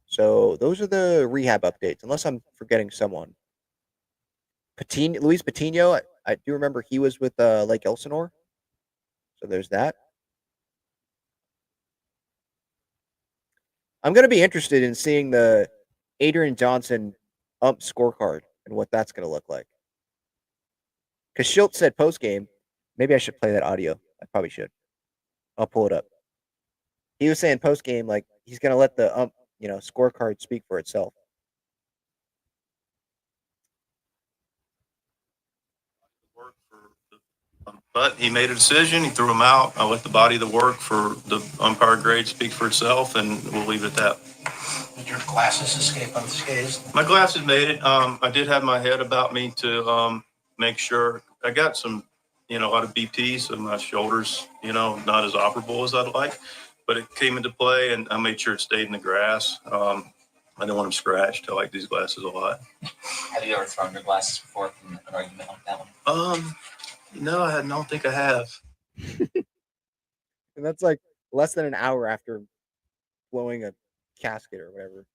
Speaker 2: So those are the rehab updates, unless I'm forgetting someone. Luis Patino, I do remember he was with Lake Elsinore. So there's that. I'm going to be interested in seeing the Adrian Johnson ump scorecard and what that's going to look like. Because Shildt said post game, maybe I should play that audio. I probably should. I'll pull it up. He was saying post game, like he's going to let the ump, scorecard speak for itself.
Speaker 4: But he made a decision. He threw him out. I let the body of the work for the umpire grade speak for itself, and we'll leave it at that.
Speaker 5: Did your glasses escape unscathed?
Speaker 4: My glasses made it. I did have my head about me to make sure. I got some, a lot of BPs, so my shoulders, not as operable as I'd like. But it came into play, and I made sure it stayed in the grass. I didn't want them scratched. I like these glasses a lot.
Speaker 5: Have you ever thrown your glasses before from an argument like that one?
Speaker 4: No, I don't think I have.
Speaker 2: And that's like less than an hour after blowing a casket or whatever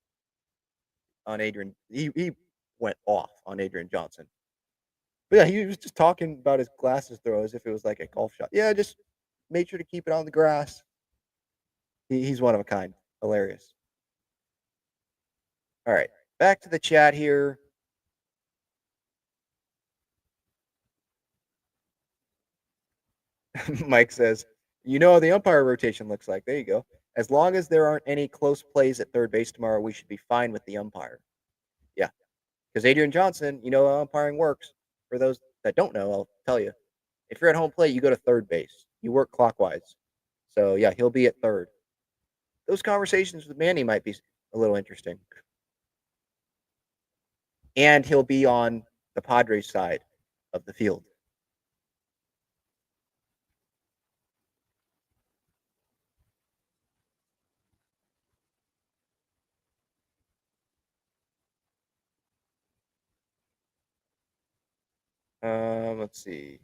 Speaker 2: on Adrian. He went off on Adrian Johnson. But yeah, he was just talking about his glasses throw as if it was like a golf shot. Yeah, just made sure to keep it on the grass. He's one of a kind. Hilarious. All right, back to the chat here. Mike says, the umpire rotation looks like. There you go. As long as there aren't any close plays at third base tomorrow, we should be fine with the umpire. Yeah. Because Adrian Johnson, how umpiring works. For those that don't know, I'll tell you. If you're at home plate, you go to third base. You work clockwise. So, yeah, he'll be at third. Those conversations with Manny might be a little interesting. And he'll be on the Padres side of the field. Let's see.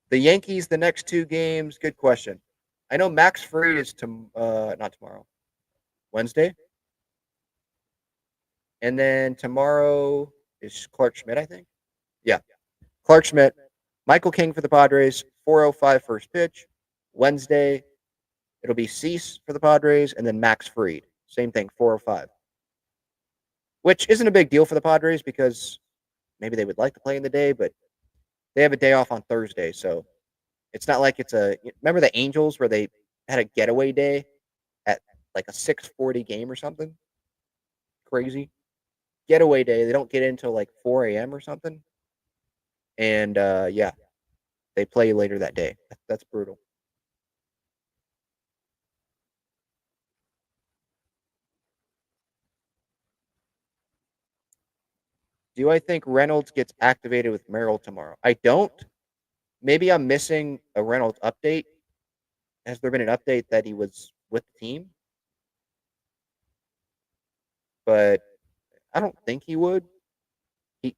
Speaker 2: The Yankees, the next two games. Good question. I know Max Fried is not tomorrow, Wednesday, and then tomorrow is Clark Schmidt. I think. Yeah, Clark Schmidt, Michael King for the Padres. 4:05 first pitch. Wednesday, it'll be Cease for the Padres, and then Max Fried. Same thing, 4:05. Which isn't a big deal for the Padres because maybe they would like to play in the day, but they have a day off on Thursday, so it's not like it's remember the Angels where they had a getaway day at like a 6:40 game or something? Crazy. Getaway day. They don't get in until like 4 a.m. or something. And yeah, they play later that day. That's brutal. Do I think Reynolds gets activated with Merrill tomorrow? I don't. Maybe I'm missing a Reynolds update. Has there been an update that he was with the team? But I don't think he would.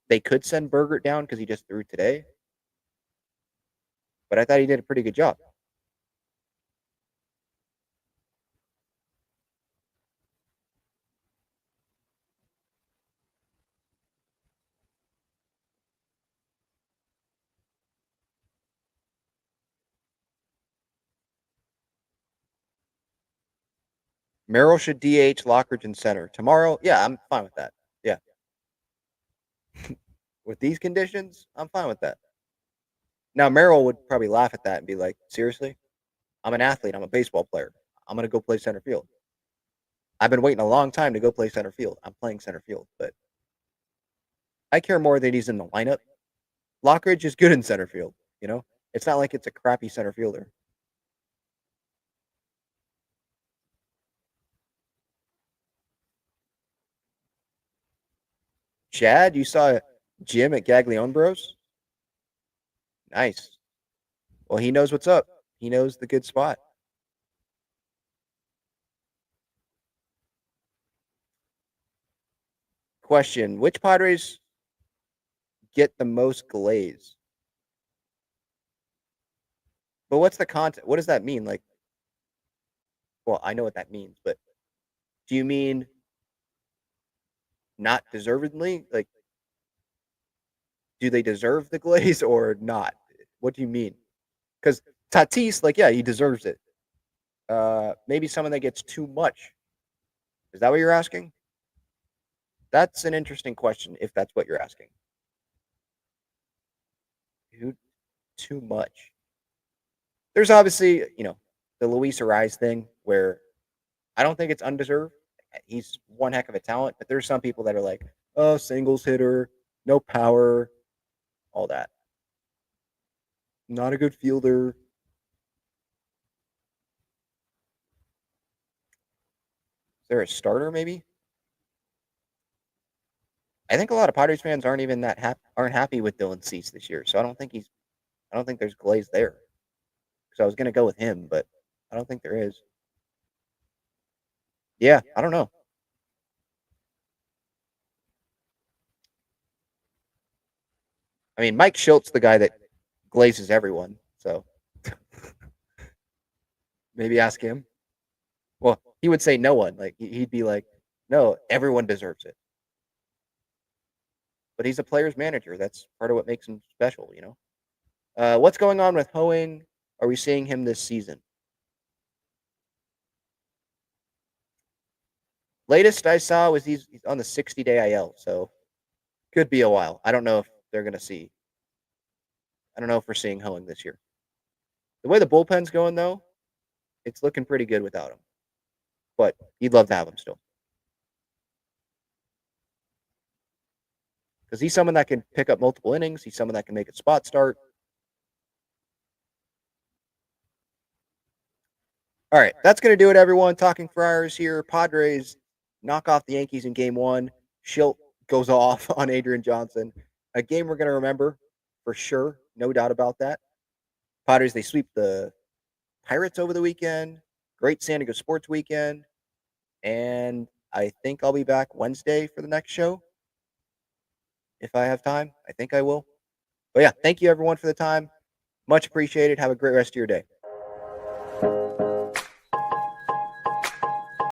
Speaker 2: They could send Bergert down because he just threw today. But I thought he did a pretty good job. Merrill should DH Lockridge in center. Tomorrow, yeah, I'm fine with that. Yeah. With these conditions, I'm fine with that. Now, Merrill would probably laugh at that and be like, seriously? I'm an athlete. I'm a baseball player. I'm going to go play center field. I've been waiting a long time to go play center field. I'm playing center field, but I care more that he's in the lineup. Lockridge is good in center field, you know? It's not like it's a crappy center fielder. Chad, you saw Jim at Gaglione Bros? Nice. Well, he knows what's up. He knows the good spot. Question: which Padres get the most glaze? But what's the content? What does that mean? Like, well, I know what that means, but do you mean not deservedly? Like, do they deserve the glaze or not? What do you mean? Because Tatis, like, yeah, he deserves it. Maybe someone that gets too much. Is that what you're asking? That's an interesting question if that's what you're asking. Who too much? There's obviously, the Luis Ariz thing where I don't think it's undeserved. He's one heck of a talent, but there's some people that are like, oh, singles hitter, no power, all that. Not a good fielder. Is there a starter maybe? I think a lot of Padres fans aren't even aren't happy with Dylan Cease this year. So I don't think there's glaze there. Because I was gonna go with him, but I don't think there is. Yeah, I don't know. I mean, Mike Shilt's the guy that glazes everyone, so maybe ask him. Well, he would say no one. Like he'd be like, no, everyone deserves it. But he's a player's manager. That's part of what makes him special, What's going on with Hoeing? Are we seeing him this season? Latest I saw was he's on the 60-day IL, so could be a while. I don't know if they're gonna see. I don't know if we're seeing Hoeing this year. The way the bullpen's going, though, it's looking pretty good without him. But you'd love to have him still. Because he's someone that can pick up multiple innings. He's someone that can make a spot start. All right, that's going to do it, everyone. Talking Friars here. Padres knock off the Yankees in game one. Shildt goes off on Adrian Johnson. A game we're going to remember for sure. No doubt about that. Padres, they sweep the Pirates over the weekend. Great San Diego sports weekend. And I think I'll be back Wednesday for the next show. If I have time, I think I will. But yeah, thank you everyone for the time. Much appreciated. Have a great rest of your day.